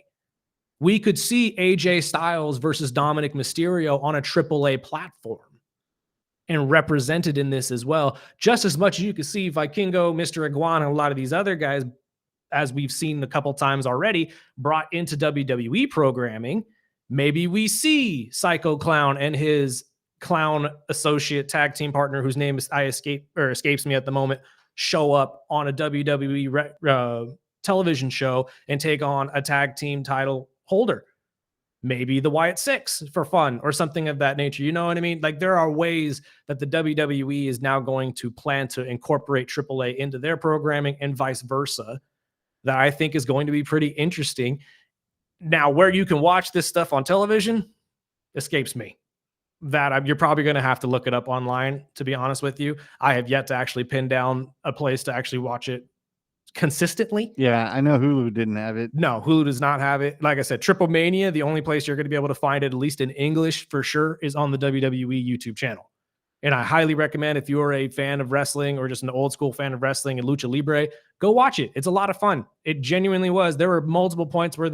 We could see AJ Styles versus Dominic Mysterio on a AAA platform and represented in this as well. Just as much as you could see Vikingo, Mr. Iguana, a lot of these other guys, as we've seen a couple times already, brought into WWE programming. Maybe we see Psycho Clown and his clown associate tag team partner, whose name is escapes me at the moment, show up on a WWE television show and take on a tag team title holder. Maybe the Wyatt Six for fun or something of that nature. You know what I mean? Like, there are ways that the WWE is now going to plan to incorporate AAA into their programming and vice versa that I think is going to be pretty interesting. Now, where you can watch this stuff on television escapes me. You're probably going to have to look it up online, to be honest with you. I have yet to actually pin down a place to actually watch it consistently. Yeah, I know Hulu didn't have it. No, Hulu does not have it. Like I said, Triple Mania, the only place you're going to be able to find it, at least in English for sure, is on the WWE YouTube channel. And I highly recommend, if you're a fan of wrestling or just an old school fan of wrestling and Lucha Libre, go watch it. It's a lot of fun. It genuinely was. There were multiple points where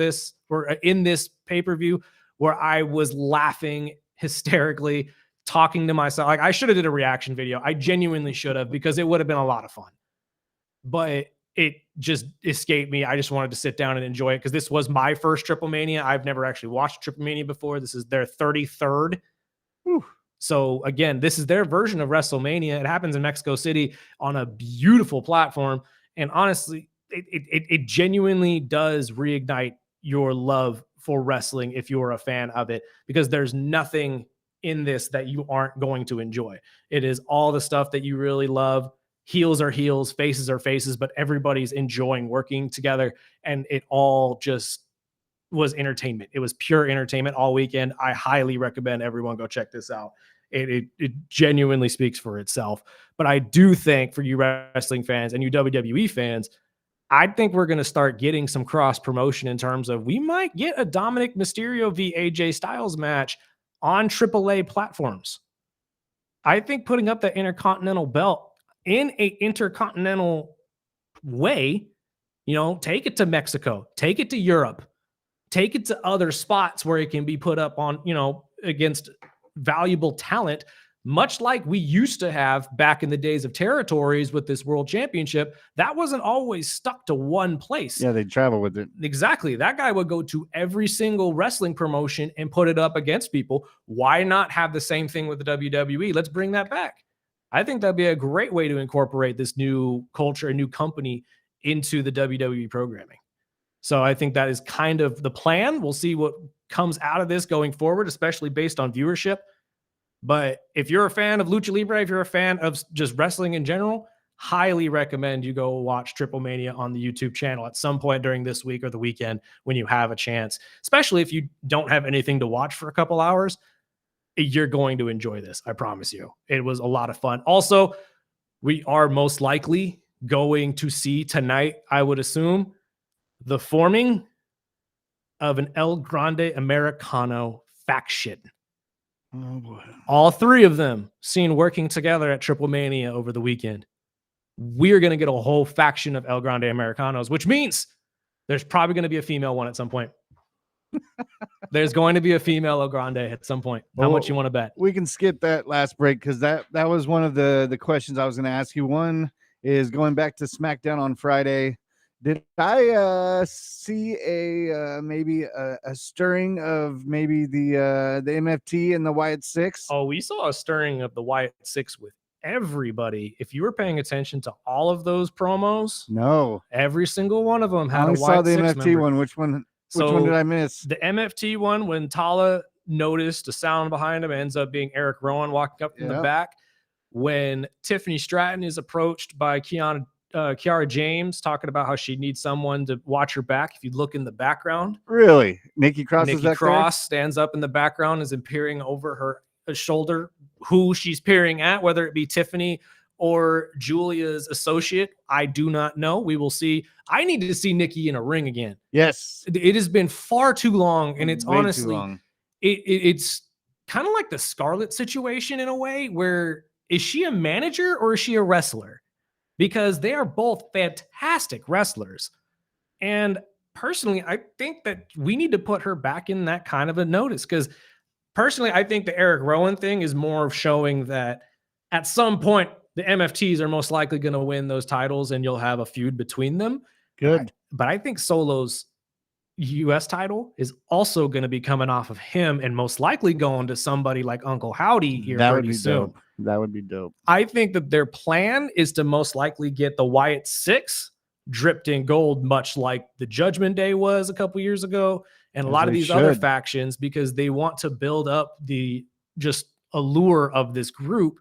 in this pay-per-view where I was laughing hysterically, talking to myself. Like, I should have did a reaction video. I genuinely should have, because it would have been a lot of fun. But it just escaped me. I just wanted to sit down and enjoy it because this was my first Triple Mania. I've never actually watched Triple Mania before. This is their 33rd. Whew. So again, this is their version of WrestleMania. It happens in Mexico City on a beautiful platform. And honestly, it genuinely does reignite your love for wrestling if you're a fan of it, because there's nothing in this that you aren't going to enjoy. It is all the stuff that you really love. Heels are heels, faces are faces, but everybody's enjoying working together. And it all just was entertainment. It was pure entertainment all weekend. I highly recommend everyone go check this out. It genuinely speaks for itself. But I do think, for you wrestling fans and you WWE fans, I think we're going to start getting some cross promotion in terms of, we might get a Dominic Mysterio v AJ Styles match on AAA platforms. I think putting up the Intercontinental belt in a intercontinental way, take it to Mexico, take it to Europe, take it to other spots where it can be put up on, against valuable talent, much like we used to have back in the days of territories with this world championship. That wasn't always stuck to one place. Yeah, they travel with it. Exactly. That guy would go to every single wrestling promotion and put it up against people. Why not have the same thing with the WWE? Let's bring that back. I think that'd be a great way to incorporate this new culture, a new company, into the WWE programming. So I think that is kind of the plan. We'll see what comes out of this going forward, especially based on viewership. But if you're a fan of Lucha Libre, if you're a fan of just wrestling in general, highly recommend you go watch Triple Mania on the YouTube channel at some point during this week or the weekend when you have a chance, especially if you don't have anything to watch for a couple hours. You're going to enjoy this. I promise you. It was a lot of fun. Also, we are most likely going to see tonight, I would assume, the forming of an El Grande Americano faction. Oh boy. All three of them seen working together at Triple Mania over the weekend. We're going to get a whole faction of El Grande Americanos, which means There's probably going to be a female one at some point. There's going to be a female El Grande at some point. How much you want to bet? We can skip that last break because that was one of the questions I was going to ask you. One is going back to SmackDown on Friday. Did I see maybe a stirring of maybe the MFT and the Wyatt Six? Oh, we saw a stirring of the Wyatt Six with everybody. If you were paying attention to all of those promos, No, every single one of them had I a only Wyatt saw the Six MFT member. one. Which one did I miss? The MFT one, when Tala noticed a sound behind him, ends up being Eric Rowan walking up from the back. When Tiffany Stratton is approached by Kiara James talking about how she needs someone to watch her back. If you look in the background, really, Nikki Cross stands up in the background, is peering over her shoulder. Who she's peering at, whether it be Tiffany or Julia's associate, I do not know. We will see. I need to see Nikki in a ring again. Yes, it has been far too long, and it's way honestly, too long. It's kind of like the Scarlett situation in a way. Where is she a manager or is she a wrestler? Because they are both fantastic wrestlers. And personally, I think that we need to put her back in that kind of a notice. Because personally, I think the Eric Rowan thing is more of showing that at some point, the MFTs are most likely going to win those titles and you'll have a feud between them. Good. But I think Solo's US title is also going to be coming off of him and most likely going to somebody like Uncle Howdy here pretty soon. Dope. That would be dope. I think that their plan is to most likely get the Wyatt Six dripped in gold, much like the Judgment Day was a couple years ago, and a lot of these other factions, because they want to build up the just allure of this group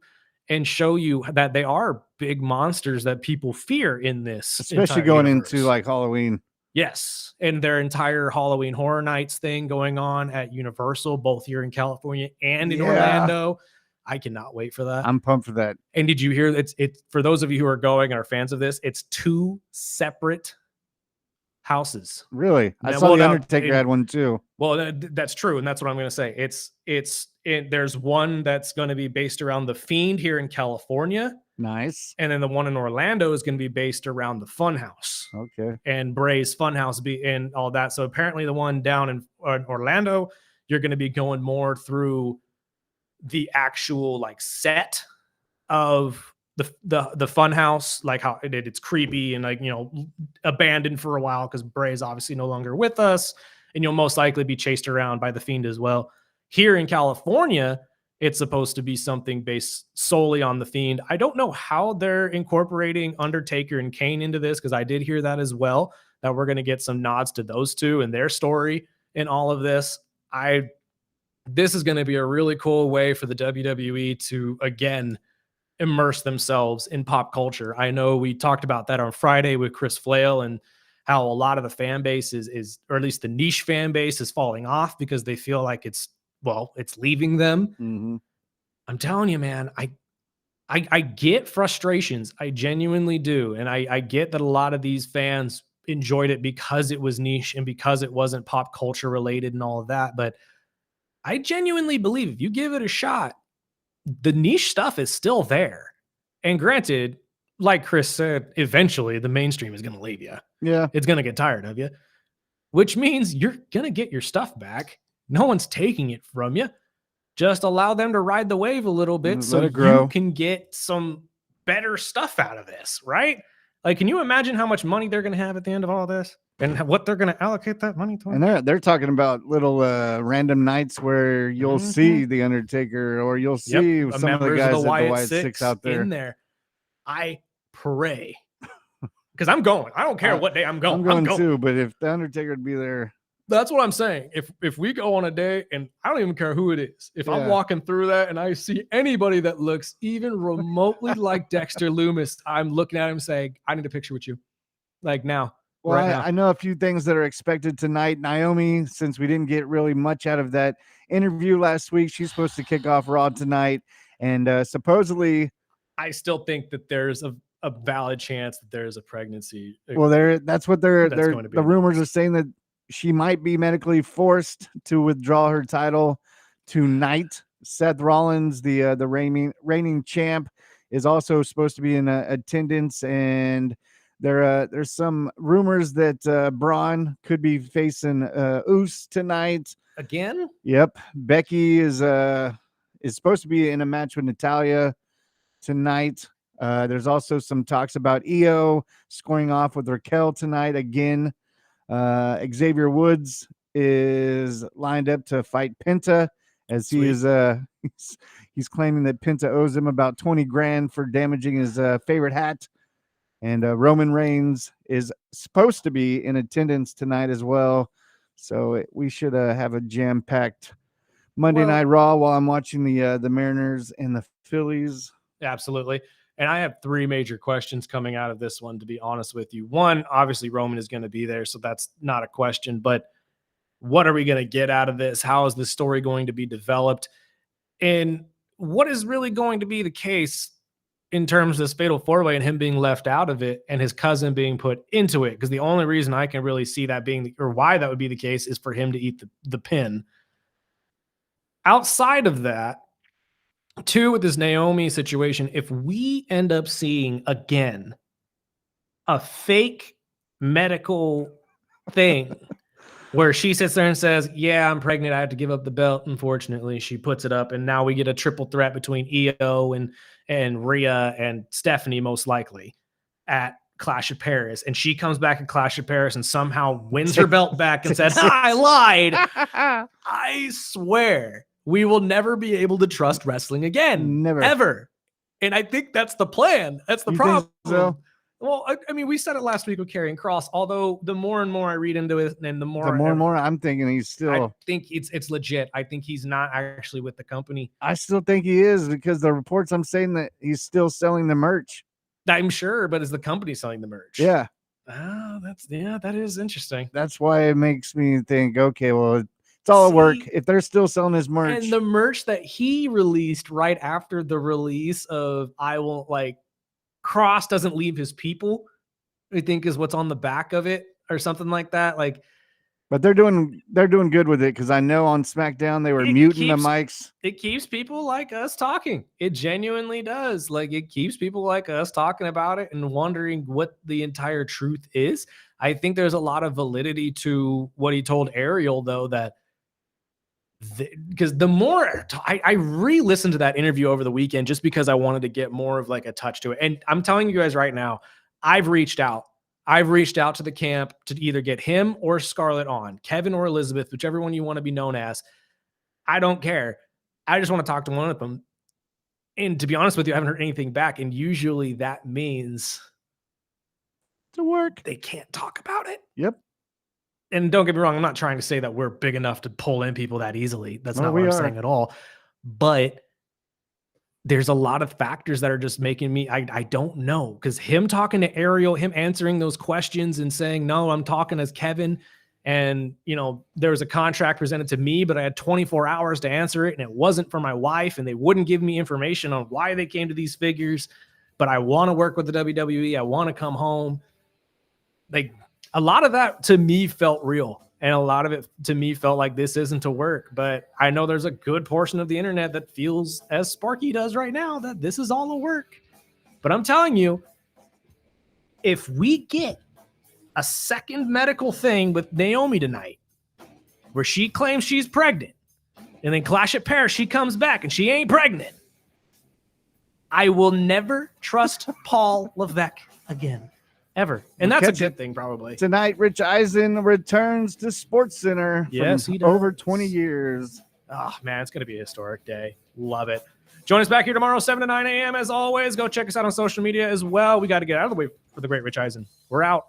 and show you that they are big monsters that people fear in this, especially going into like Halloween. Yes. And their entire Halloween Horror Nights thing going on at Universal, both here in California and in Orlando. I cannot wait for that. I'm pumped for that. And did you hear it's for those of you who are going and are fans of this, it's 2 separate houses. Really? I saw the Undertaker had one too. Well, that's true. And that's what I'm going to say. There's one that's going to be based around the Fiend here in California. Nice. And then the one in Orlando is going to be based around the Funhouse. Okay. And Bray's Funhouse and all that. So apparently the one down in Orlando, you're going to be going more through the actual like set of the Funhouse, like how it's creepy and like, abandoned for a while because Bray's obviously no longer with us, and you'll most likely be chased around by the Fiend as well. Here in California, it's supposed to be something based solely on the Fiend. I don't know how they're incorporating Undertaker and Kane into this, because I did hear that as well, that we're going to get some nods to those two and their story in all of this. This is going to be a really cool way for the WWE to, again, immerse themselves in pop culture. I know we talked about that on Friday with Chris Flail and how a lot of the fan base is, or at least the niche fan base is falling off because they feel like it's leaving them. Mm-hmm. I'm telling you, man, I get frustrations. I genuinely do. And I get that a lot of these fans enjoyed it because it was niche and because it wasn't pop culture related and all of that. But I genuinely believe if you give it a shot, the niche stuff is still there. And granted, like Chris said, eventually the mainstream is going to leave you. Yeah. It's going to get tired of you, which means you're going to get your stuff back. No one's taking it from you. Just allow them to ride the wave a little bit so you can get some better stuff out of this, right? Like, can you imagine how much money they're going to have at the end of all this and what they're going to allocate that money to? And they're talking about little random nights where you'll see the Undertaker or you'll see some of the guys at the Wyatt Six out there. In there. I pray. Because I'm going. I don't care what day I'm going. I'm going too, but if the Undertaker would be there. That's what I'm saying. If we go on a day, and I don't even care who it is, if I'm walking through that and I see anybody that looks even remotely like Dexter Loomis, I'm looking at him saying, I need a picture with you. Like now. Well, right now. I know a few things that are expected tonight. Naomi, since we didn't get really much out of that interview last week, she's supposed to kick off Raw tonight. And supposedly, I still think that there's a valid chance that there's a pregnancy. Well, that's what the rumors are saying, that she might be medically forced to withdraw her title tonight. Seth Rollins, the reigning champ, is also supposed to be in attendance, and There's some rumors that Braun could be facing Oos tonight. Again? Yep. Becky is supposed to be in a match with Natalya tonight. There's also some talks about Io scoring off with Raquel tonight again. Xavier Woods is lined up to fight Penta, as he is he's claiming that Penta owes him about 20 grand for damaging his favorite hat. And Roman Reigns is supposed to be in attendance tonight as well. So we should have a jam-packed Monday Night Raw while I'm watching the Mariners and the Phillies. Absolutely. And I have 3 major questions coming out of this one, to be honest with you. One, obviously Roman is going to be there, so that's not a question. But what are we going to get out of this? How is the story going to be developed? And what is really going to be the case in terms of this fatal 4-way and him being left out of it and his cousin being put into it? Because the only reason I can really see that being, or why that would be the case, is for him to eat the pin. Outside of that, 2, with this Naomi situation, if we end up seeing again a fake medical thing where she sits there and says, yeah, I'm pregnant, I have to give up the belt, unfortunately, she puts it up, and now we get a triple threat between Io and Rhea and Stephanie, most likely, at Clash of Paris, and she comes back at Clash of Paris and somehow wins her belt back and said, I lied. I swear we will never be able to trust wrestling again. Never. Ever. And I think that's the plan. That's the problem. So? Well, I mean, we said it last week with Karrion Kross, although the more and more I read into it and the more and more I'm thinking he's still. I think it's legit. I think he's not actually with the company. I still think he is, because the reports I'm saying that he's still selling the merch. I'm sure, but is the company selling the merch? Yeah. Oh, that is interesting. That's why it makes me think, okay, well, it's all a work. If they're still selling his merch. And the merch that he released right after the release of I Won't, like, Cross doesn't leave his people, I think is what's on the back of it or something like that. Like, but they're doing good with it, because I know on SmackDown they were muting the mics. It keeps people like us talking. It genuinely does. Like, it keeps people like us talking about it and wondering what the entire truth is. I think there's a lot of validity to what he told Ariel, though, that because the more I re-listened to that interview over the weekend, just because I wanted to get more of like a touch to it. And I'm telling you guys right now, I've reached out to the camp to either get him or Scarlett on, Kevin or Elizabeth, whichever one you want to be known as. I don't care. I just want to talk to one of them. And to be honest with you, I haven't heard anything back. And usually that means to work. They can't talk about it. Yep. And don't get me wrong, I'm not trying to say that we're big enough to pull in people that easily. That's not what I'm saying at all. But there's a lot of factors that are just making me, I don't know. Because him talking to Ariel, him answering those questions and saying, no, I'm talking as Kevin. And, you know, there was a contract presented to me, but I had 24 hours to answer it. And it wasn't for my wife. And they wouldn't give me information on why they came to these figures. But I want to work with the WWE. I want to come home. Like, a lot of that to me felt real. And a lot of it to me felt like this isn't to work. But I know there's a good portion of the internet that feels, as Sparky does right now, that this is all a work. But I'm telling you, if we get a second medical thing with Naomi tonight, where she claims she's pregnant, and then Clash at Paris, she comes back and she ain't pregnant, I will never trust Paul Levesque again. Ever. And that's a good thing, probably. Tonight, Rich Eisen returns to SportsCenter. Yes, he does. Over 20 years. Oh, man, it's going to be a historic day. Love it. Join us back here tomorrow, 7 to 9 a.m. As always, go check us out on social media as well. We got to get out of the way for the great Rich Eisen. We're out.